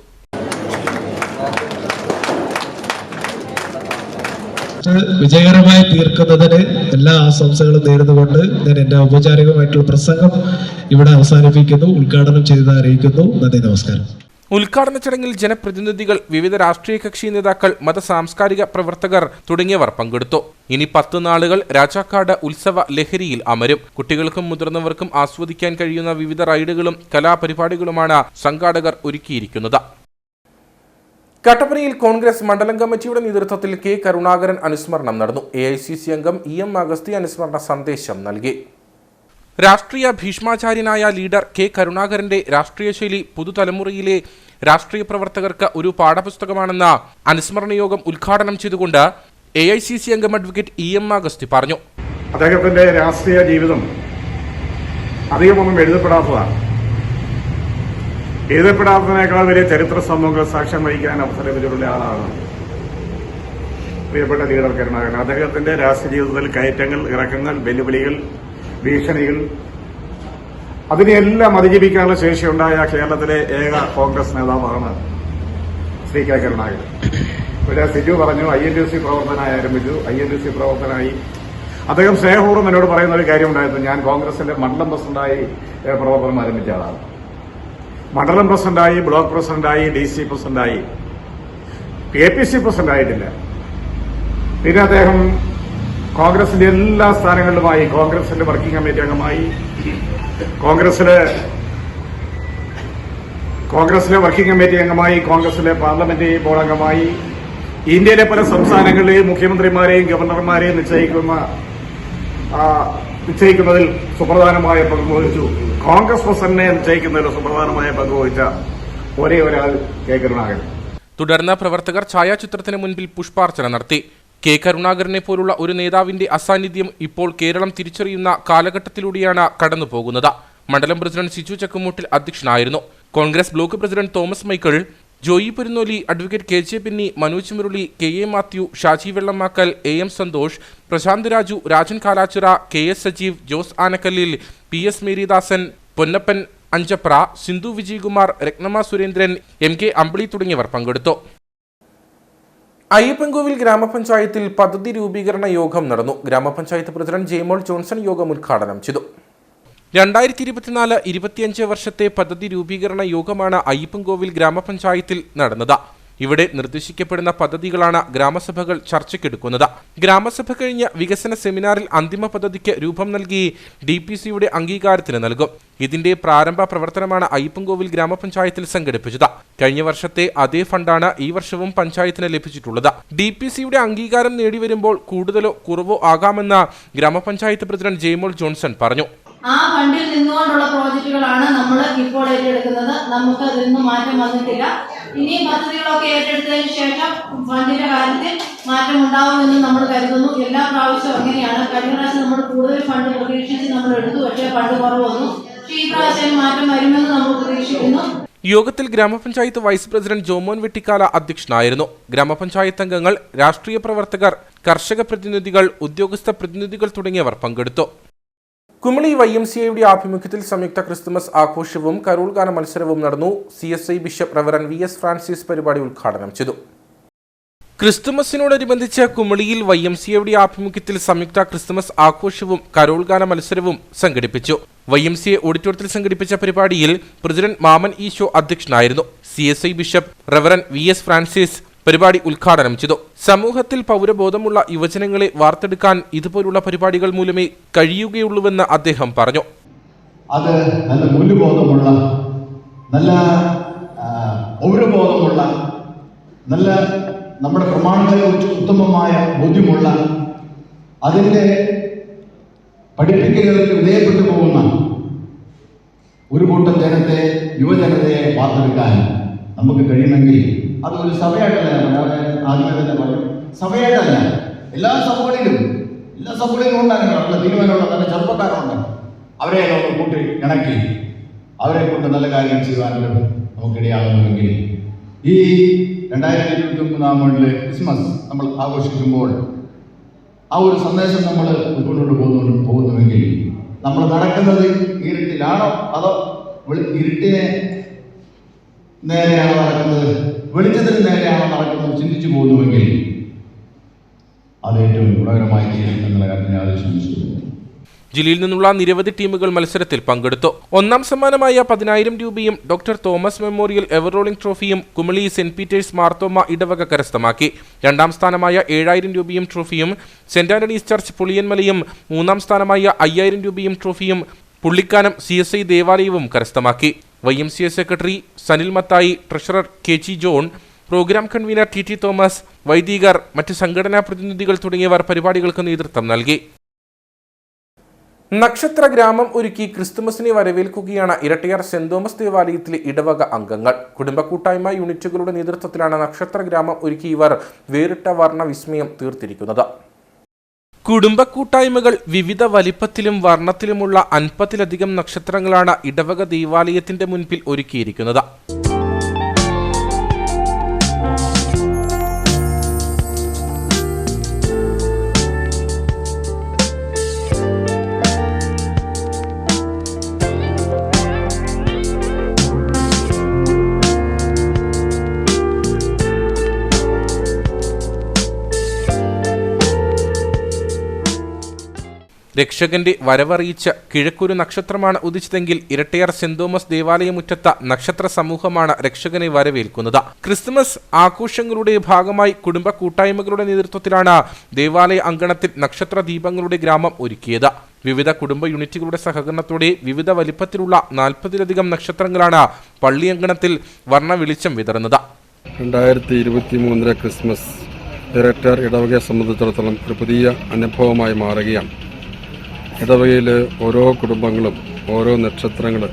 വിജയകരമായി തീർക്കുന്നതിന് എല്ലാ ആശംസകളും നേർന്നുകൊണ്ട് ഞാൻ എൻ്റെ ഔപചാരികമായിട്ടുള്ള പ്രസംഗം ഇവിടെ അവസാനിപ്പിക്കുന്നു. ഉദ്ഘാടനം ചെയ്ത് അറിയിക്കുന്നു. നന്ദി, നമസ്കാരം. ഉദ്ഘാടന ചടങ്ങിൽ ജനപ്രതിനിധികൾ, വിവിധ രാഷ്ട്രീയ കക്ഷി നേതാക്കൾ, മത സാംസ്കാരിക പ്രവർത്തകർ തുടങ്ങിയവർ പങ്കെടുത്തു. ഇനി 10 നാളുകൾ രാജാക്കാട് ഉത്സവ ലഹരിയിൽ അമരും. കുട്ടികൾക്കും മുതിർന്നവർക്കും ആസ്വദിക്കാൻ കഴിയുന്ന വിവിധ റൈഡുകളും കലാപരിപാടികളുമാണ് സംഘാടകർ ഒരുക്കിയിരിക്കുന്നത്. കട്ടപ്പനയിൽ കോൺഗ്രസ് മണ്ഡലം കമ്മിറ്റിയുടെ നേതൃത്വത്തിൽ K കരുണാകരൻ അനുസ്മരണം നടന്നു. AICC അംഗം EM അഗസ്തി അനുസ്മരണ സന്ദേശം നൽകി. രാഷ്ട്രീയ ഭീഷ്മാചാര്യനായ ലീഡർ K കരുണാകരന്റെ രാഷ്ട്രീയ ശൈലി പുതുതലമുറയിലെ രാഷ്ട്രീയ പ്രവർത്തകർക്ക് ഒരു പാഠപുസ്തകമാണെന്ന അനുസ്മരണ യോഗം ഉദ്ഘാടനം ചെയ്തുകൊണ്ട് AICC അംഗം അഡ്വക്കേറ്റ് EM അഗസ്തി പറഞ്ഞു. അദ്ദേഹത്തിന്റെ രാഷ്ട്രീയ ജീവിതം അധികമൊന്നും എഴുതപ്പെടാത്തതാണ്. എഴുതപ്പെടാത്തതിനേക്കാൾ വലിയ ചരിത്ര സംഭവങ്ങൾ സാക്ഷ്യം വഹിക്കാൻ അവസരം ലഭിച്ചിട്ടുള്ള ആളാണ് പ്രിയപ്പെട്ട ലീഡർ കരുണാകരൻ. അദ്ദേഹത്തിന്റെ രാഷ്ട്രീയ ജീവിതത്തിൽ കയറ്റങ്ങൾ, ഇറക്കങ്ങൾ, വെല്ലുവിളികൾ, ഭീഷണികൾ അതിനെല്ലാം അതിജീവിക്കാനുള്ള ശേഷിയുണ്ടായ കേരളത്തിലെ ഏക കോൺഗ്രസ് നേതാവാണ് ശ്രീ കെ കരുണാകരൻ. ഇവിടെ സിജു പറഞ്ഞു INTUC പ്രവർത്തനമായി ആരംഭിച്ചു. INTUC പ്രവർത്തനമായി അദ്ദേഹം സ്നേഹപൂർവ്വം എന്നോട് പറയുന്ന ഒരു കാര്യമുണ്ടായിരുന്നു. ഞാൻ കോൺഗ്രസിന്റെ മണ്ഡലം പ്രസിഡന്റായി പ്രവർത്തനം ആരംഭിച്ച ആളാണ്. മണ്ഡലം പ്രസിഡന്റായി, ബ്ലോക്ക് പ്രസിഡന്റായി, DC പ്രസിഡന്റായി, APC പ്രസിഡന്റായിട്ടില്ല. പിന്നെ അദ്ദേഹം കോൺഗ്രസിന്റെ എല്ലാ സ്ഥാനങ്ങളിലുമായി, കോൺഗ്രസിന്റെ വർക്കിംഗ് കമ്മിറ്റി അംഗമായി, കോൺഗ്രസിലെ വർക്കിംഗ് കമ്മിറ്റി അംഗമായി, കോൺഗ്രസിലെ പാർലമെന്ററി ബോർഡ് അംഗമായി, ഇന്ത്യയിലെ പല സംസ്ഥാനങ്ങളിലെയും മുഖ്യമന്ത്രിമാരെയും ഗവർണർമാരെയും നിശ്ചയിക്കുന്നതിൽ സുപ്രധാനമായ പങ്ക് വഹിച്ചു. കോൺഗ്രസ് പ്രസിഡന്റിനെ നിശ്ചയിക്കുന്നതിൽ സുപ്രധാനമായ പങ്ക് വഹിച്ച ഒരേ ഒരാൾ കെ കരുണാകരൻ. തുടർന്ന് പ്രവർത്തകർ ഛായാചിത്രത്തിന് മുൻപിൽ പുഷ്പാർച്ചന നടത്തി. കെ കരുണാകരനെ പോലുള്ള ഒരു നേതാവിന്റെ അസാന്നിധ്യം ഇപ്പോൾ കേരളം തിരിച്ചറിയുന്ന കാലഘട്ടത്തിലൂടെയാണ് കടന്നുപോകുന്നത്. മണ്ഡലം പ്രസിഡന്റ് സിജു ചക്കുമൂട്ടിൽ അധ്യക്ഷനായിരുന്നു. Congress block president Thomas Michael, Joy Perunnoli, advocate KJ Pinni, Manoj Murali, KA Mathew, Shaji Vellamakkal, AM Santhosh, Prashant Raju, Rajan Kalachira, KS Sajeev, Jose ആനക്കല്ലിൽ, PS Marydasan, Ponnappan Anchapra, Sindhu Vijayakumar, Ratnamma Surendran, MK അമ്പിളി തുടങ്ങിയവർ പങ്കെടുത്തു. അയ്യപ്പൻകോവിൽ ഗ്രാമപഞ്ചായത്തിൽ പദ്ധതി രൂപീകരണ യോഗം നടന്നു. ഗ്രാമപഞ്ചായത്ത് പ്രസിഡന്റ് ജെയ്മോൾ ജോൺസൺ യോഗം ഉദ്ഘാടനം ചെയ്തു. 2024-25 വർഷത്തെ പദ്ധതി രൂപീകരണ യോഗമാണ് അയ്യപ്പൻകോവിൽ ഗ്രാമപഞ്ചായത്തിൽ നടന്നത്. ഇവിടെ നിർദ്ദേശിക്കപ്പെടുന്ന പദ്ധതികളാണ് ഗ്രാമസഭകൾ ചർച്ചയ്ക്കെടുക്കുന്നത്. ഗ്രാമസഭ കഴിഞ്ഞ വികസന സെമിനാറിൽ അന്തിമ പദ്ധതിക്ക് രൂപം നൽകി DPCയുടെ അംഗീകാരത്തിന് നൽകും. ഇതിന്റെ പ്രാരംഭ പ്രവർത്തനമാണ് അയ്യപ്പൻകോവിൽ ഗ്രാമപഞ്ചായത്തിൽ സംഘടിപ്പിച്ചത്. കഴിഞ്ഞ വർഷത്തെ അതേ ഫണ്ടാണ് ഈ വർഷവും പഞ്ചായത്തിന് ലഭിച്ചിട്ടുള്ളത്. DPCയുടെ അംഗീകാരം നേടിവരുമ്പോൾ കൂടുതലോ കുറവോ ആകാമെന്ന് ഗ്രാമപഞ്ചായത്ത് പ്രസിഡന്റ് ജെയ്മോൾ ജോൺസൺ പറഞ്ഞു. ആ ഫണ്ടിൽ നിന്നുകൊണ്ടുള്ള പ്രോജക്റ്റുകളാണ് നമ്മൾ ഇപ്പോൾ ഏറ്റെടുക്കുന്നത്. നമുക്ക് അതിൽ മാറ്റം വന്നിട്ടില്ല. ഇനി പദ്ധതികളൊക്കെ ഏറ്റെടുത്തതിന് ശേഷം ഫണ്ടിന്റെ കാര്യത്തിൽ മാറ്റം ഉണ്ടാവുമെന്ന് നമ്മൾ കരുതുന്നു. എല്ലാ പ്രാവശ്യവും അങ്ങനെയാണ്. കഴിഞ്ഞ പ്രാവശ്യം നമ്മൾ കൂടുതൽ ഫണ്ട് പ്രതീക്ഷിച്ച് നമ്മൾ എടുത്തു, പക്ഷേ ഫണ്ട് കുറവ് വന്നു. പക്ഷേ ഈ പ്രാവശ്യം മാറ്റം വരുമെന്ന് നമ്മൾ പ്രതീക്ഷിക്കുന്നു. യോഗത്തിൽ ഗ്രാമപഞ്ചായത്ത് വൈസ് പ്രസിഡന്റ് ജോമോൻ വെട്ടിക്കാല അധ്യക്ഷനായിരുന്നു. ഗ്രാമപഞ്ചായത്ത് അംഗങ്ങൾ, രാഷ്ട്രീയ പ്രവർത്തകർ, കർഷക പ്രതിനിധികൾ, ഉദ്യോഗസ്ഥ പ്രതിനിധികൾ തുടങ്ങിയവർ പങ്കെടുത്തു. കുമളി YMCAയുടെ ആഭിമുഖ്യത്തിൽ സംയുക്ത ക്രിസ്തുമസ് ആഘോഷവും കരോൾ ഗാന മത്സരവും നടന്നു. CSI bishop reverend VS Francis പരിപാടി ഉദ്ഘാടനം ചെയ്തു. ക്രിസ്തുമസിനോടനുബന്ധിച്ച് കുമളിയിൽ YMCAയുടെ ആഭിമുഖ്യത്തിൽ സംയുക്ത ക്രിസ്തുമസ് ആഘോഷവും കരോൾ ഗാന മത്സരവും സംഘടിപ്പിച്ചു. YMCA ഓഡിറ്റോറിയത്തിൽ സംഘടിപ്പിച്ച പരിപാടിയിൽ പ്രസിഡന്റ് മാമൻ ഈശോ അധ്യക്ഷനായിരുന്നു. CSI bishop reverend VS Francis പരിപാടി ഉദ്ഘാടനം ചെയ്തു. സമൂഹത്തിൽ പൗരബോധമുള്ള യുവജനങ്ങളെ വാർത്തെടുക്കാൻ ഇതുപോലുള്ള പരിപാടികൾ മൂലമേ കഴിയുകയുള്ളൂവെന്ന് അദ്ദേഹം പറഞ്ഞു. അത് നല്ല മൂല്യബോധമുള്ള, നല്ല പൗരബോധമുള്ള, നല്ല നമ്മുടെ പ്രമാണങ്ങളെക്കുറിച്ച് ഉത്തമമായ ബോധ്യമുള്ള, അതിൻ്റെ പഠിപ്പിക്കലുകൾക്ക് വിധേയപ്പെട്ടു പോകുന്ന ഒരു കൂട്ടം യുവജനതയെ വാർത്തെടുക്കാൻ നമുക്ക് കഴിയുമെങ്കിൽ അത് ഒരു സഭയായിട്ടല്ല, ആദ്യമേ തന്നെ പറഞ്ഞു, സഭയായിട്ടല്ല, എല്ലാ സഭകളിലും ഉണ്ടാകുന്ന നല്ല തീരുമാനമുള്ള നല്ല ചെറുപ്പക്കാരുണ്ട്. അവരെ നമുക്ക് കൂട്ടി ഇണക്കി അവരെ കൊണ്ട് നല്ല കാര്യങ്ങൾ ചെയ്യുവാനും നമുക്കിടയാകുന്നുവെങ്കിൽ ഈ 2023 ക്രിസ്മസ് നമ്മൾ ആഘോഷിക്കുമ്പോൾ ആ ഒരു സന്ദേശം നമ്മൾ ഉൾക്കൊണ്ടുകൊണ്ട് പോകുന്നുവെങ്കിൽ നമ്മൾ നടക്കുന്നത് ഇരുട്ടിലാണോ അതോ ഇരുട്ടിനെ നേരെയാണോ നടക്കുന്നത്, വെളിച്ചത്തിന് നേരെയാണോ നടക്കുന്നത് ചിന്തിച്ചു പോകുന്നുവെങ്കിൽ അത് ഏറ്റവും ഗുണകരമായി തീരും എന്നുള്ള കാര്യം ഞാൻ ശ്രമിച്ചു. ജില്ലയിൽ നിന്നുള്ള നിരവധി ടീമുകൾ മത്സരത്തിൽ പങ്കെടുത്തു. ഒന്നാം സമ്മാനമായ 10,000 രൂപയും ഡോക്ടർ തോമസ് മെമ്മോറിയൽ എവർറോളിംഗ് ട്രോഫിയും കുമളി സെന്റ് പീറ്റേഴ്സ് മാർത്തോമ ഇടവക കരസ്ഥമാക്കി. രണ്ടാം സ്ഥാനമായ 7,000 രൂപയും ട്രോഫിയും സെന്റ് ആന്റണീസ് ചർച്ച് പുളിയന്മലയും, മൂന്നാം സ്ഥാനമായ 5,000 രൂപയും ട്രോഫിയും പുള്ളിക്കാനം CSI ദേവാലയവും കരസ്ഥമാക്കി. YMCA secretary Sanil Mathai, treasurer KG John, programme convener TT Thomas, വൈദികർ, മറ്റ് സംഘടനാ പ്രതിനിധികൾ തുടങ്ങിയവർ പരിപാടികൾക്ക് നേതൃത്വം നൽകി. നക്ഷത്ര ഗ്രാമം ഒരുക്കി ക്രിസ്തുമസിനെ വരവേൽക്കുകയാണ് ഇരട്ടിയാർ സെന്റ് തോമസ് ദേവാലയത്തിലെ ഇടവക അംഗങ്ങൾ. കുടുംബ കൂട്ടായ്മ യൂണിറ്റുകളുടെ നേതൃത്വത്തിലാണ് നക്ഷത്ര ഗ്രാമം ഒരുക്കി ഇവർ വേറിട്ട വർണ്ണ വിസ്മയം തീർത്തിരിക്കുന്നത്. കുടുംബ കൂട്ടായ്മകൾ വിവിധ വലിപ്പത്തിലും വർണ്ണത്തിലുമുള്ള 50-ലധികം നക്ഷത്രങ്ങളാണ് ഇടവക ദേവാലയത്തിന്റെ മുൻപിൽ ഒരുക്കിയിരിക്കുന്നത്. രക്ഷകന്റെ വരവറിയിച്ച കിഴക്കൊരു നക്ഷത്രമാണ് ഉദിച്ചതെങ്കിൽ ഇരട്ടയാർ സെന്റ് തോമസ് ദേവാലയമുറ്റത്ത നക്ഷത്ര സമൂഹമാണ് രക്ഷകനെ വരവേൽക്കുന്നത്. ക്രിസ്തുമസ് ആഘോഷങ്ങളുടെ ഭാഗമായി കുടുംബ കൂട്ടായ്മകളുടെ നേതൃത്വത്തിലാണ് ദേവാലയ അങ്കണത്തിൽ നക്ഷത്ര ദീപങ്ങളുടെ ഗ്രാമം ഒരുക്കിയത്. വിവിധ കുടുംബ യൂണിറ്റുകളുടെ സഹകരണത്തോടെ വിവിധ വലിപ്പത്തിലുള്ള 40-ലധികം നക്ഷത്രങ്ങളാണ് പള്ളി അങ്കണത്തിൽ വർണ്ണ വെളിച്ചം വിതറുന്നത്. 2023 ക്രിസ്മസ് ഇരട്ടയാർ ഇടവകയെ സംബന്ധിച്ചിടത്തോളം ഒരു പുതിയ അനുഭവമായി മാറുകയാണ്. ഇടവകയിലെ ഓരോ കുടുംബങ്ങളും ഓരോ നക്ഷത്രങ്ങൾ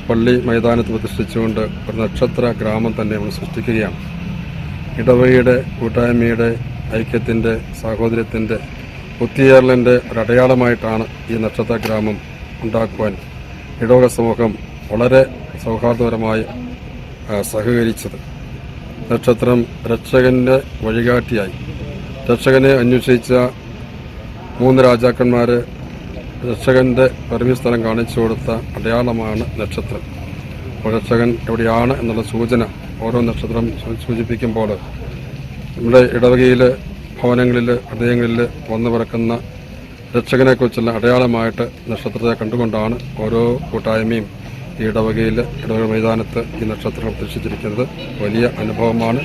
പള്ളി മൈതാനത്ത് പ്രതിഷ്ഠിച്ചുകൊണ്ട് ഒരു നക്ഷത്ര ഗ്രാമം തന്നെ നമ്മൾ സൃഷ്ടിക്കുകയാണ്. ഇടവകയുടെ കൂട്ടായ്മയുടെ ഐക്യത്തിൻ്റെ സാഹോദര്യത്തിൻ്റെ ഒത്തുചേരലിൻ്റെ ഒരടയാളമായിട്ടാണ് ഈ നക്ഷത്ര ഗ്രാമം ഉണ്ടാക്കുവാൻ ഇടവക സമൂഹം വളരെ സൗഹാർദ്ദപരമായി സഹകരിച്ചത്. നക്ഷത്രം രക്ഷകൻ്റെ വഴികാട്ടിയായി രക്ഷകനെ അന്വേഷിച്ച 3 രാജാക്കന്മാർ രക്ഷകൻ്റെ പരിമിസ്ഥലം കാണിച്ചു കൊടുത്ത അടയാളമാണ് നക്ഷത്രം. അപ്പോൾ രക്ഷകൻ എവിടെയാണ് എന്നുള്ള സൂചന ഓരോ നക്ഷത്രം സൂചിപ്പിക്കുമ്പോൾ നമ്മുടെ ഇടവകയിൽ ഭവനങ്ങളിൽ ഹൃദയങ്ങളിൽ വന്നു പിറക്കുന്ന രക്ഷകനെക്കുറിച്ചുള്ള അടയാളമായിട്ട് നക്ഷത്രത്തെ കണ്ടുകൊണ്ടാണ് ഓരോ കൂട്ടായ്മയും ഈ ഇടവക മൈതാനത്ത് ഈ നക്ഷത്രം പ്രദർശിച്ചിരിക്കുന്നത്. വലിയ അനുഭവമാണ്.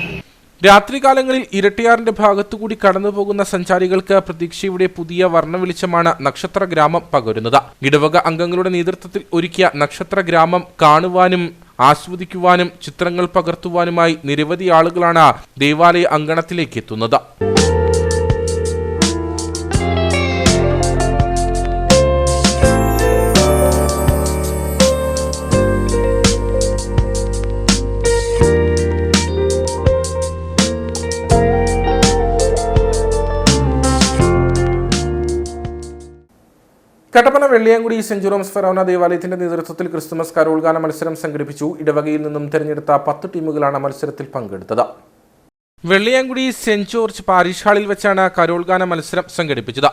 രാത്രികാലങ്ങളിൽ ഇരട്ടയാറിന്റെ ഭാഗത്തുകൂടി കടന്നുപോകുന്ന സഞ്ചാരികൾക്ക് പ്രതീക്ഷയുടെ പുതിയ വർണ്ണവെളിച്ചമാണ് നക്ഷത്ര ഗ്രാമം പകരുന്നത്. ഇടവക അംഗങ്ങളുടെ നേതൃത്വത്തിൽ ഒരുക്കിയ നക്ഷത്ര ഗ്രാമം കാണുവാനും ആസ്വദിക്കുവാനും ചിത്രങ്ങൾ പകർത്തുവാനുമായി നിരവധി ആളുകളാണ് ദേവാലയ അങ്കണത്തിലേക്ക് എത്തുന്നത്. Kattappana Velliyamkudi saint George forane ദേവാലയത്തിന്റെ നേതൃത്വത്തിൽ ക്രിസ്തുമസ് കരോൾഗാന മത്സരം സംഘടിപ്പിച്ചു. ഇടവകയിൽ നിന്നും തെരഞ്ഞെടുത്ത 10 ടീമുകളാണ് മത്സരത്തിൽ പങ്കെടുത്തത്. വെള്ളിയാങ്കുടി സെന്റ് ജോർജ് പാരിഷ് ഹാളിൽ വെച്ചാണ് കരോൾഗാന മത്സരം സംഘടിപ്പിച്ചത്.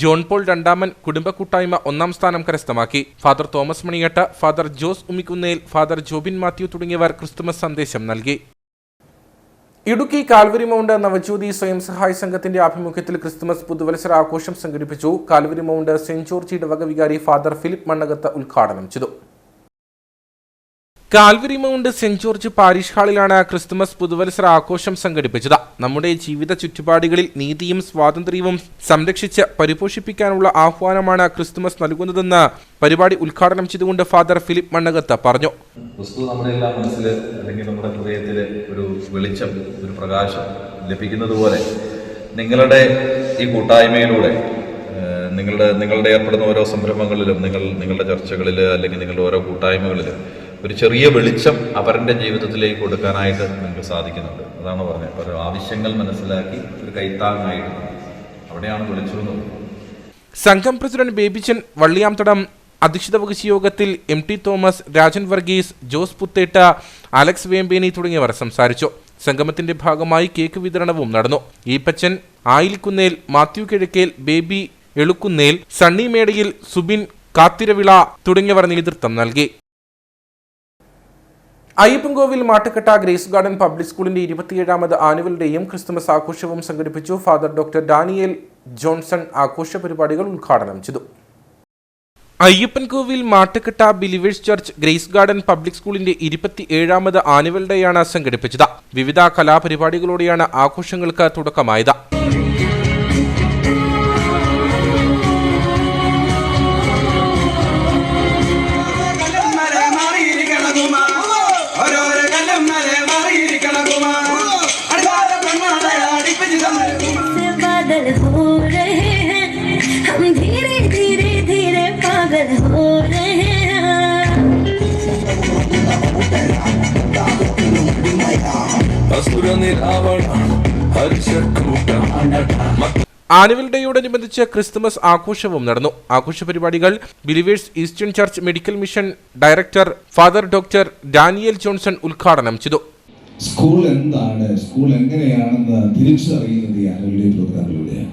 ജോൺ പോൾ രണ്ടാമൻ കുടുംബ കൂട്ടായ്മ 1ാം സ്ഥാനം കരസ്ഥമാക്കി. Father Thomas Maniyatta, father Jose Ummikkunnel, father Jobin Mathew തുടങ്ങിയവർ ക്രിസ്തുമസ് സന്ദേശം നൽകി. ഇടുക്കി കാൽവരി മൗണ്ട് നവജ്യോതി സ്വയം സഹായ സംഘത്തിന്റെ ആഭിമുഖ്യത്തിൽ ക്രിസ്തുമസ് പുതുവത്സര ആഘോഷം സംഘടിപ്പിച്ചു. കാൽവരി മൗണ്ട് സെന്റ് ജോർജ് ഇടവക വികാരി ഫാദർ ഫിലിപ്പ് മണ്ണകത്ത് ഉദ്ഘാടനം ചെയ്തു. Calvary mount saint George parish ഹാളിലാണ് ക്രിസ്തുമസ് പുതുവത്സര ആഘോഷം സംഘടിപ്പിച്ചത്. നമ്മുടെ ജീവിത ചുറ്റുപാടുകളിൽ നീതിയും സ്വാതന്ത്ര്യവും സംരക്ഷിച്ച് പരിപോഷിപ്പിക്കാനുള്ള ആഹ്വാനമാണ് ക്രിസ്തുമസ് നൽകുന്നതെന്ന് പരിപാടി ഉദ്ഘാടനം ചെയ്തുകൊണ്ട് ഫാദർ ഫിലിപ്പ് മണ്ണകത്ത് പറഞ്ഞു. ക്രിസ്തു നമ്മുടെ എല്ലാ മനസ്സിൽ അല്ലെങ്കിൽ നമ്മുടെ ഹൃദയത്തിൽ ഒരു വെളിച്ചം, ഒരു പ്രകാശം ലഭിക്കുന്നത് പോലെ നിങ്ങളുടെ ഈ കൂട്ടായ്മയിലൂടെ നിങ്ങളുടെ ഏർപ്പെടുന്ന ഓരോ സംരംഭങ്ങളിലും നിങ്ങളുടെ ചർച്ചകളിൽ അല്ലെങ്കിൽ നിങ്ങളുടെ ഓരോ കൂട്ടായ്മകളിലും ഒരു ചെറിയ വെളിച്ചം അവരുടെ ജീവിതത്തിലേക്ക് കൊടുക്കാനായിട്ട് നിങ്ങൾക്ക് സാധിക്കുന്നുണ്ട്. അതാണ് പറഞ്ഞത്. ഓരോ ആവശ്യങ്ങൾ മനസ്സിലാക്കി ഒരു കൈത്താങ്ങായിട്ട് അവിടെയാണ് വെളിച്ചമെന്ന് പറയുന്നത്. സംഘം പ്രസിഡന്റ് ബേബിച്ചൻ വള്ളിയാംതടം അധ്യക്ഷത വഹിച്ച യോഗത്തിൽ MT Thomas, Rajan Varghese, Jose Puthetta, Alex Vembeny തുടങ്ങിയവർ സംസാരിച്ചു. സംഗമത്തിന്റെ ഭാഗമായി കേക്ക് വിതരണവും നടന്നു. Eappachan, Ayilkunnel, Mathew Kizhakkel, Baby Elukkunnel, Sunny Medayil, Subin Kathiravila തുടങ്ങിയവർ നേതൃത്വം നൽകി. Ayyappancoil Mattukatta Grace garden public സ്കൂളിന്റെ 27ാമത് ആനുവൽ ഡേയും ക്രിസ്തുമസ് ആഘോഷവും സംഘടിപ്പിച്ചു. ഫാദർ ഡോക്ടർ ഡാനിയേൽ ജോൺസൺ ആഘോഷ പരിപാടികൾ ഉദ്ഘാടനം ചെയ്തു. Ayyappankovil Mattukatta believers church grace garden public സ്കൂളിന്റെ 27ാമത് ആനുവൽ ഡേയാണ് സംഘടിപ്പിച്ചത്. വിവിധ കലാപരിപാടികളോടെയാണ് ആഘോഷങ്ങൾക്ക് തുടക്കമായത്. ആനുവൽ ഡേയോടനുബന്ധിച്ച് ക്രിസ്തുമസ് ആഘോഷവും നടന്നു. ആഘോഷ പരിപാടികൾ Believers Eastern Church Medical Mission director father doctor Daniel Johnson ഉദ്ഘാടനം ചെയ്തു. സ്കൂൾ എന്താണ്, സ്കൂൾ എങ്ങനെയാണെന്ന് തിരിച്ചറിയുന്നത് ഈ ആനുവൽ ഡേ പ്രോഗ്രാമിലൂടെയാണ്.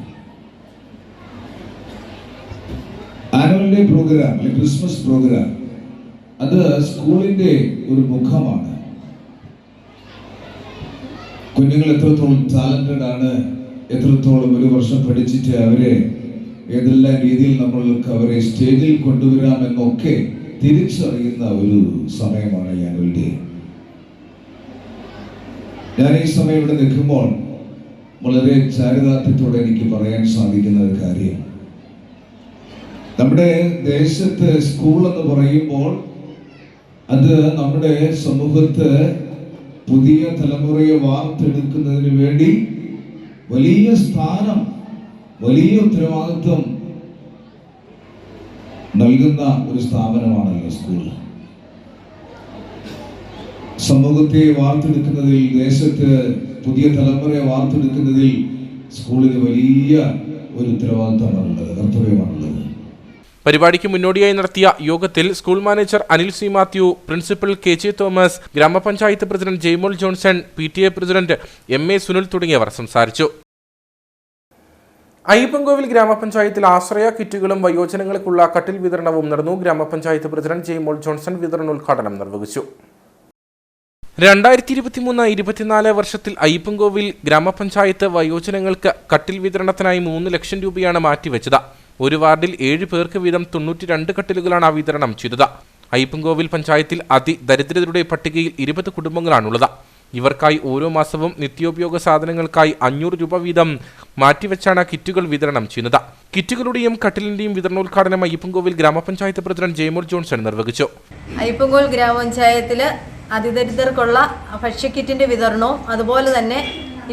ആനുവൽ ഡേ പ്രോഗ്രാം അല്ലെങ്കിൽ ക്രിസ്മസ് പ്രോഗ്രാം അത് സ്കൂളിന്റെ ഒരു മുഖമാണ്. കുഞ്ഞുങ്ങൾ എത്രത്തോളം ടാലന്റഡ് ആണ്, എത്രത്തോളം ഒരു വർഷം പഠിച്ചിട്ട് അവരെ ഏതെല്ലാം രീതിയിൽ നമ്മൾക്ക് അവരെ സ്റ്റേജിൽ കൊണ്ടുവരാമെന്നൊക്കെ തിരിച്ചറിയുന്ന ഒരു സമയമാണ് ഈ ആനുവൽ ഡേ. ഞാൻ ഈ സമയം ഇവിടെ നിൽക്കുമ്പോൾ വളരെ ചാരിതാർത്ഥ്യത്തോടെ എനിക്ക് പറയാൻ സാധിക്കുന്ന ഒരു കാര്യം, നമ്മുടെ ദേശത്ത് സ്കൂൾ എന്ന് പറയുമ്പോൾ അത് നമ്മുടെ സമൂഹത്ത് പുതിയ തലമുറയെ വാർത്തെടുക്കുന്നതിന് വേണ്ടി വലിയ സ്ഥാനം, വലിയ ഉത്തരവാദിത്വം നൽകുന്ന ഒരു സ്ഥാപനമാണല്ലോ സ്കൂൾ. സമൂഹത്തെ വാർത്തെടുക്കുന്നതിൽ, ദേശത്ത് പുതിയ തലമുറയെ വാർത്തെടുക്കുന്നതിൽ സ്കൂളിന് വലിയ ഒരു ഉത്തരവാദിത്തമാണുള്ളത്, കർത്തവ്യമാണുള്ളത്. പരിപാടിക്ക് മുന്നോടിയായി നടത്തിയ യോഗത്തിൽ school manager Anil C Mathew, principal K J. Thomas, ഗ്രാമപഞ്ചായത്ത് president Jaimol Johnson, PTA president M.A. Sunil തുടങ്ങിയവർ സംസാരിച്ചു. അയ്യപ്പൻകോവിൽ ഗ്രാമപഞ്ചായത്തിൽ ആശ്രയ കിറ്റുകളും വയോജനങ്ങൾക്കുള്ള കട്ടിൽ വിതരണവും നടന്നു. ഗ്രാമപഞ്ചായത്ത് പ്രസിഡന്റ് ജെയ്മോൾ ജോൺസൺ വിതരണോദ്ഘാടനം നിർവഹിച്ചു. 2023-24 വർഷത്തിൽ അയ്യപ്പൻകോവിൽ ഗ്രാമപഞ്ചായത്ത് വയോജനങ്ങൾക്ക് കട്ടിൽ വിതരണത്തിനായി 3 ലക്ഷം രൂപയാണ് മാറ്റിവെച്ചത്. ഒരു വാർഡിൽ 7 പേർക്ക് വീതം 92 കട്ടിലുകളാണ് വിതരണം ചെയ്തത്. അയ്യപ്പൻകോവിൽ പഞ്ചായത്തിൽ അതിദരിദ്രരുടെ പട്ടികയിൽ 20 കുടുംബങ്ങളാണുള്ളത്. ഇവർക്കായി ഓരോ മാസവും നിത്യോപയോഗ സാധനങ്ങൾക്കായി 500 രൂപ വീതം മാറ്റിവെച്ചാണ് കിറ്റുകൾ വിതരണം ചെയ്യുന്നത്. കിറ്റുകളുടെയും കട്ടിലിന്റെയും വിതരണോദ്ഘാടനം അയ്യപ്പൻകോവിൽ ഗ്രാമപഞ്ചായത്ത് പ്രസിഡന്റ് ജെയ്മോൾ ജോൺസൺ നിർവഹിച്ചു. അയ്യപ്പൻകോവിൽ ഗ്രാമപഞ്ചായത്തില് അതിദരിദ്രർക്കുള്ള ഭക്ഷ്യക്കിറ്റിന്റെ വിതരണവും അതുപോലെ തന്നെ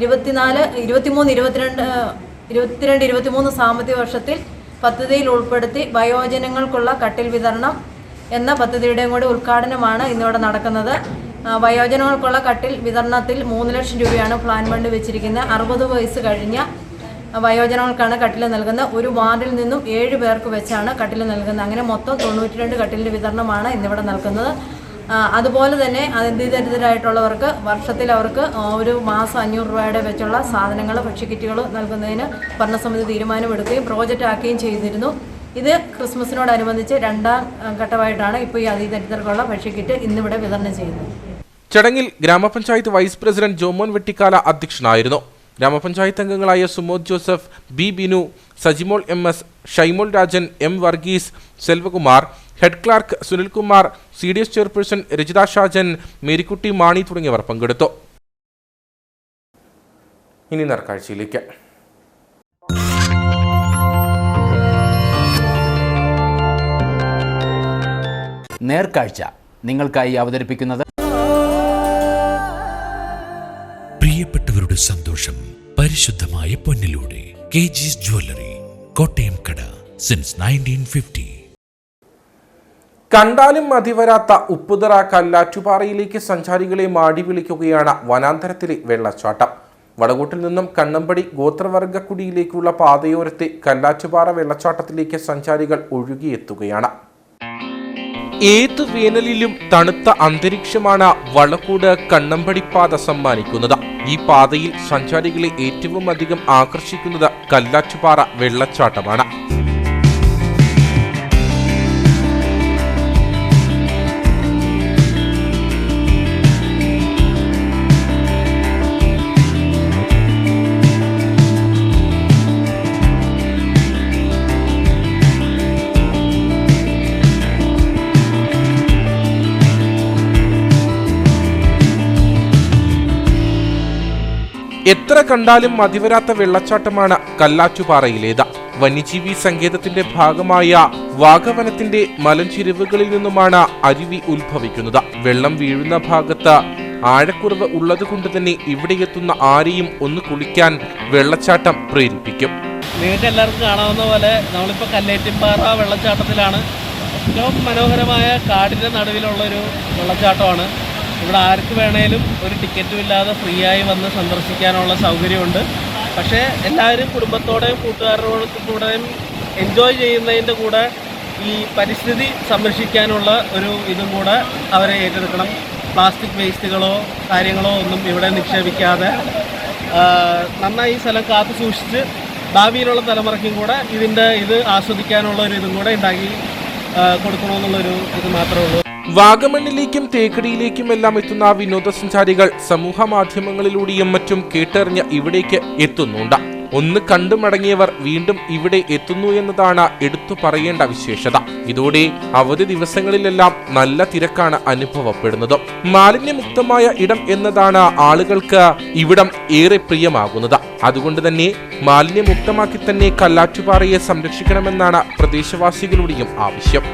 22-23 സാമ്പത്തിക വർഷത്തിൽ പദ്ധതിയിൽ ഉൾപ്പെടുത്തി വയോജനങ്ങൾക്കുള്ള കട്ടിൽ വിതരണം എന്ന പദ്ധതിയുടെയും കൂടി ഉദ്ഘാടനമാണ് ഇന്നിവിടെ നടക്കുന്നത്. വയോജനങ്ങൾക്കുള്ള കട്ടിൽ വിതരണത്തിൽ 3 ലക്ഷം രൂപയാണ് പ്ലാൻ ഫണ്ട് വെച്ചിരിക്കുന്നത്. 60 വയസ്സ് കഴിഞ്ഞ വയോജനങ്ങൾക്കാണ് കട്ടിൽ നൽകുന്നത്. ഒരു വാർഡിൽ നിന്നും 7 പേർക്ക് വെച്ചാണ് കട്ടിൽ നൽകുന്നത്. അങ്ങനെ മൊത്തം 92 കട്ടിലിൻ്റെ വിതരണമാണ് ഇന്നിവിടെ നൽകുന്നത്. അതുപോലെ തന്നെ അതിദരിദ്രരായിട്ടുള്ളവർക്ക് വർഷത്തിൽ അവർക്ക് ഒരു മാസം 500 രൂപയുടെ വെച്ചുള്ള സാധനങ്ങൾ, ഭക്ഷ്യക്കിറ്റുകൾ നൽകുന്നതിന് ഭരണസമിതി തീരുമാനമെടുക്കുകയും പ്രോജക്റ്റ് ആക്കുകയും ചെയ്തിരുന്നു. ഇത് ക്രിസ്മസിനോടനുബന്ധിച്ച് 2ാം ഘട്ടമായിട്ടാണ് ഇപ്പോൾ ഈ അതിദരിദ്രർക്കുള്ള ഭക്ഷ്യക്കിറ്റ് ഇന്നിവിടെ വിതരണം ചെയ്യുന്നത്. ചടങ്ങിൽ ഗ്രാമപഞ്ചായത്ത് വൈസ് പ്രസിഡന്റ് ജോമോൻ വെട്ടിക്കാല അധ്യക്ഷനായിരുന്നു. ഗ്രാമപഞ്ചായത്ത് അംഗങ്ങളായ Sumod Joseph, B Binu, Sajimol MS, Shymol Rajan, M Varghese, Selvakumar, head clerk Sunilkumar, CDS chairperson Rajitha Shajan, Marykutty Mani തുടങ്ങിയവർ പങ്കെടുത്തു. ഇനി നേർക്കാഴ്ചയിലേക്ക്. നേർക്കാഴ്ച നിങ്ങൾക്കായി അവതരിപ്പിക്കുന്നത് പ്രിയപ്പെട്ടവരുടെ സന്തോഷം പരിശുദ്ധമായ പൊന്നിലൂടെ KG's ജ്വല്ലറി, കോട്ടയം കട, സിൻസ് 1950. കണ്ടാലും മതിവരാത്ത ഉപ്പുതറ കല്ലാറ്റുപാറയിലേക്ക് സഞ്ചാരികളെ മാടി വിളിക്കുകയാണ് വനാന്തരത്തിലെ വെള്ളച്ചാട്ടം. വടകോട്ടിൽ നിന്നും കണ്ണമ്പടി ഗോത്രവർഗക്കുടിയിലേക്കുള്ള പാതയോരത്തെ കല്ലാറ്റുപാറ വെള്ളച്ചാട്ടത്തിലേക്ക് സഞ്ചാരികൾ ഒഴുകിയെത്തുകയാണ്. ഏതു വേനലിലും തണുത്ത അന്തരീക്ഷമാണ് വളക്കൂട് കണ്ണമ്പടി പാത സമ്മാനിക്കുന്നത്. ഈ പാതയിൽ സഞ്ചാരികളെ ഏറ്റവും അധികം ആകർഷിക്കുന്നത് കല്ലാറ്റുപാറ വെള്ളച്ചാട്ടമാണ്. എത്ര കണ്ടാലും മതിവരാത്ത വെള്ളച്ചാട്ടമാണ് കല്ലാറ്റുപാറയിലേത്. വന്യജീവി സങ്കേതത്തിന്റെ ഭാഗമായ വാഗവനത്തിന്റെ മലഞ്ചെരിവുകളിൽ നിന്നുമാണ് അരുവി ഉത്ഭവിക്കുന്നത്. വെള്ളം വീഴുന്ന ഭാഗത്ത് ആഴക്കുറവ് ഉള്ളതുകൊണ്ട് തന്നെ ഇവിടെ എത്തുന്ന ആരെയും ഒന്ന് കുളിക്കാൻ വെള്ളച്ചാട്ടം പ്രേരിപ്പിക്കും. നിങ്ങൾക്ക് എല്ലാവർക്കും കാണാവുന്ന പോലെ നമ്മളിപ്പോൾ കല്ലേറ്റിൻപാറ വെള്ളച്ചാട്ടത്തിലാണ്. ഏറ്റവും മനോഹരമായ കാടിൻ്റെ നടുവിലുള്ളൊരു വെള്ളച്ചാട്ടമാണ്. ഇവിടെ ആർക്ക് വേണേലും ഒരു ടിക്കറ്റും ഇല്ലാതെ ഫ്രീ ആയി വന്ന് സന്ദർശിക്കാനുള്ള സൗകര്യമുണ്ട്. പക്ഷേ എല്ലാവരും കുടുംബത്തോടെയും കൂട്ടുകാരോടൊപ്പം കൂടെയും എൻജോയ് ചെയ്യുന്നതിൻ്റെ കൂടെ ഈ പരിസ്ഥിതി സംരക്ഷിക്കാനുള്ള ഒരു ഇതും കൂടെ അവരെ ഏറ്റെടുക്കണം. പ്ലാസ്റ്റിക് വേസ്റ്റുകളോ കാര്യങ്ങളോ ഒന്നും ഇവിടെ നിക്ഷേപിക്കാതെ നന്നായി ഈ സ്ഥലം കാത്തു സൂക്ഷിച്ച് ഭാവിയിലുള്ള തലമുറയ്ക്കും കൂടെ ഇത് ആസ്വദിക്കാനുള്ള ഒരു ഇതും കൂടെ ഉണ്ടാക്കി കൊടുക്കണമെന്നുള്ളൊരു ഇത് മാത്രമേ ഉള്ളൂ. വാഗമണ്ണിലേക്കും തേക്കടിയിലേക്കുമെല്ലാം എത്തുന്ന വിനോദസഞ്ചാരികൾ സമൂഹ മാധ്യമങ്ങളിലൂടെയും മറ്റും കേട്ടറിഞ്ഞ് ഇവിടേക്ക് എത്തുന്നുണ്ട്. ഒന്ന് കണ്ടു മടങ്ങിയവർ വീണ്ടും ഇവിടെ എത്തുന്നു എന്നതാണ് എടുത്തു പറയേണ്ട വിശേഷത. ഇതോടെ അവധി ദിവസങ്ങളിലെല്ലാം നല്ല തിരക്കാണ് അനുഭവപ്പെടുന്നത്. മാലിന്യമുക്തമായ ഇടം എന്നതാണ് ആളുകൾക്ക് ഇവിടം ഏറെ പ്രിയമാകുന്നത്. അതുകൊണ്ട് തന്നെ മാലിന്യമുക്തമാക്കി തന്നെ കല്ലാറ്റുപാറയെ സംരക്ഷിക്കണമെന്നാണ് പ്രദേശവാസികളുടെയും ആവശ്യം.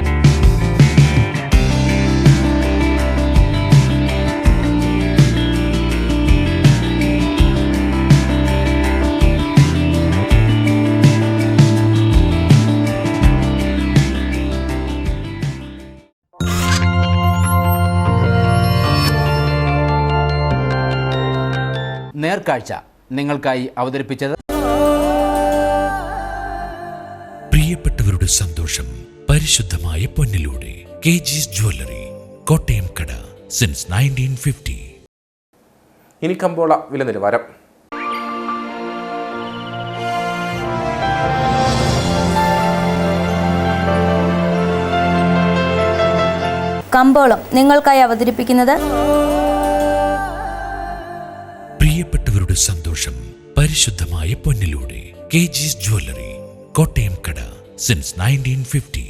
നേർക്കാഴ്ച നിങ്ങൾക്കായി അവതരിപ്പിച്ചത് പ്രിയപ്പെട്ടവരുടെ സന്തോഷം പരിശുദ്ധമായ പൊന്നിലൂടെ കേജീസ് ജ്വല്ലറി, കോട്ടയം കട, സിൻസ് 1950. ഇനി കമ്പോള വില നിലവാരം. കമ്പോളം നിങ്ങൾക്കായി അവതരിപ്പിക്കുന്നത് പ്രിയപ്പെട്ടവരുടെ സന്തോഷം പരിശുദ്ധമായ പൊന്നിലൂടെ കേജീസ് ജ്വല്ലറി, കോട്ടയം കട, since 1950.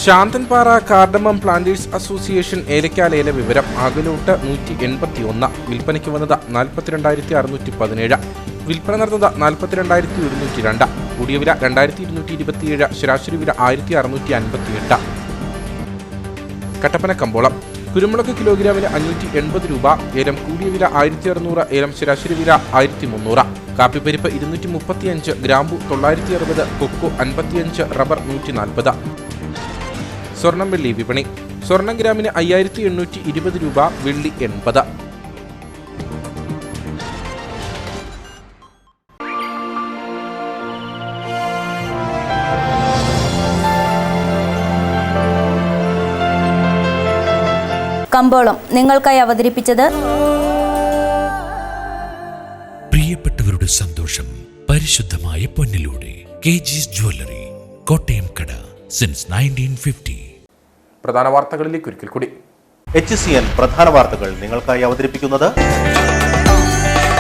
Santhanpara Cardamom Planters Association ഏലക്കാലേല വിവരം. ആകലോട്ട് 181, വിൽപ്പനയ്ക്ക് വന്നത് 42,617, വിൽപ്പന നടന്നത് 42,102, കൂടിയ വില 2,227, ശരാശരി വില 1,658. കട്ടപ്പന കമ്പോളം. കുരുമുളക് കിലോഗ്രാമിന് 580 രൂപ, ഏലം കൂടിയ വില 1,600, ഏലം ശരാശരി വില 1,300. കാപ്പിപ്പരിപ്പ് 235, ഗ്രാമ്പു 960, കൊക്കോ 55, റബ്ബർ 140. സ്വർണം വെള്ളി വിപണി. സ്വർണം ഗ്രാമിന് 5,820 രൂപ, വെള്ളി 80. കമ്പോളം നിങ്ങൾക്കായി അവതരിപ്പിച്ചത് പ്രിയപ്പെട്ടവരുടെ സന്തോഷം പരിശുദ്ധമായ പൊന്നിലൂടെ കേജീസ് ജ്വല്ലറി, കോട്ടയം കട, സിൻസ് 1950. പ്രധാന വാർത്തകളിലേക്ക് ഒരിക്കൽ കൂടി. HCN പ്രധാന വാർത്തകൾ നിങ്ങൾക്കായി അവതരിപ്പിക്കുന്നത്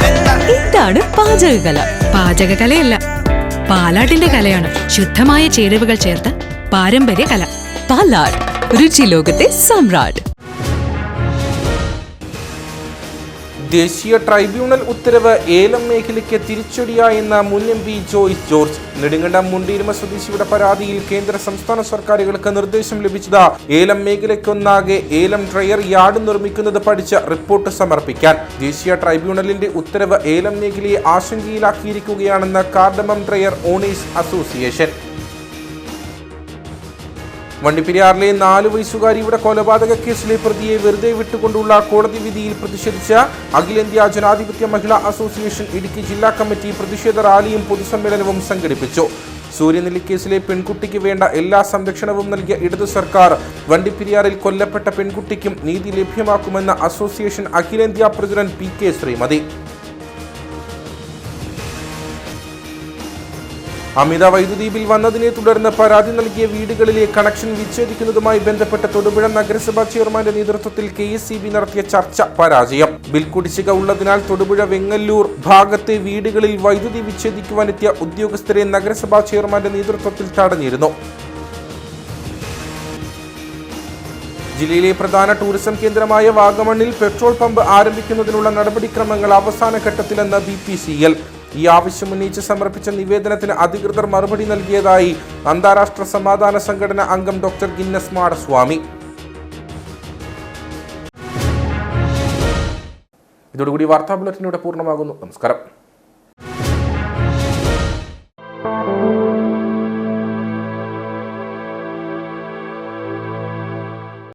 എന്താണ് പാചകകല? പാചകകലയല്ല, പാലാട്ടിന്റെ കലയാണ്. ശുദ്ധമായ ചേരുവകൾ ചേർത്ത പാരമ്പര്യ കല. പാലാട്, രുചി ലോകത്തെ സമ്രാട്ട്. ദേശീയ ട്രൈബ്യൂണൽ ഉത്തരവ് ഏലം മേഖലയ്ക്ക് തിരിച്ചടിയായെന്ന മുൻ MP ജോയ്സ് ജോർജ്. നെടുങ്കണ്ടം മുണ്ടീരുമ സ്വദേശിയുടെ പരാതിയിൽ കേന്ദ്ര സംസ്ഥാന സർക്കാരുകൾക്ക് നിർദ്ദേശം ലഭിച്ചത് ഏലം മേഖലയ്ക്കൊന്നാകെ ഏലം ഡ്രയർ യാർഡ് നിർമ്മിക്കുന്നത് പഠിച്ച് റിപ്പോർട്ട് സമർപ്പിക്കാൻ. ദേശീയ ട്രൈബ്യൂണലിന്റെ ഉത്തരവ് ഏലം മേഖലയെ ആശങ്കയിലാക്കിയിരിക്കുകയാണെന്ന് കാർഡമം ഡ്രയർ ഓണേഴ്സ് അസോസിയേഷൻ. വണ്ടിപ്പെരിയാറിലെ 4 വയസ്സുകാരിയുടെ കൊലപാതക കേസിലെ പ്രതിയെ വെറുതെ വിട്ടുകൊണ്ടുള്ള കോടതി വിധിയിൽ പ്രതിഷേധിച്ച് അഖിലേന്ത്യാ ജനാധിപത്യ മഹിളാ അസോസിയേഷൻ ഇടുക്കി ജില്ലാ കമ്മിറ്റി പ്രതിഷേധ റാലിയും പൊതുസമ്മേളനവും സംഘടിപ്പിച്ചു. സൂര്യനെല്ലി കേസിലെ പെൺകുട്ടിക്ക് വേണ്ട എല്ലാ സംരക്ഷണവും നൽകിയ ഇടതു സർക്കാർ വണ്ടിപ്പെരിയാറിൽ കൊല്ലപ്പെട്ട പെൺകുട്ടിക്കും നീതി ലഭ്യമാക്കുമെന്ന അസോസിയേഷൻ അഖിലേന്ത്യാ പ്രസിഡന്റ് PK ശ്രീമതി. അമിത വൈദ്യുതി ബിൽ വന്നതിനെ തുടർന്ന് പരാതി നൽകിയ വീടുകളിലെ കണക്ഷൻ വിച്ഛേദിക്കുന്നതുമായി ബന്ധപ്പെട്ട് തൊടുപുഴ നഗരസഭാ ചെയർമാന്റെ നേതൃത്വത്തിൽ KSEB നടത്തിയ ചർച്ച പരാജയം. ബിൽ കുടിശ്ശിക ഉള്ളതിനാൽ തൊടുപുഴ വെങ്ങല്ലൂർ ഭാഗത്തെ വീടുകളിൽ വൈദ്യുതി വിച്ഛേദിക്കുവാനെത്തിയ ഉദ്യോഗസ്ഥരെ നഗരസഭാ ചെയർമാന്റെ നേതൃത്വത്തിൽ തടഞ്ഞിരുന്നു. ജില്ലയിലെ പ്രധാന ടൂറിസം കേന്ദ്രമായ വാഗമണ്ണിൽ പെട്രോൾ പമ്പ് ആരംഭിക്കുന്നതിനുള്ള നടപടിക്രമങ്ങൾ അവസാന ഘട്ടത്തിലെന്ന് BPCL. ഈ ആവശ്യം ഉന്നയിച്ച് സമർപ്പിച്ച നിവേദനത്തിന് അധികൃതർ മറുപടി നൽകിയതായി അന്താരാഷ്ട്ര സമാധാന സംഘടന അംഗം ഡോക്ടർ ഗിന്നസ് മാടസ്വാമി. ഇതോടുകൂടി വാർത്താ ബുള്ളറ്റിൻ ഇവിടെ പൂർണ്ണമാകുന്നു. നമസ്കാരം.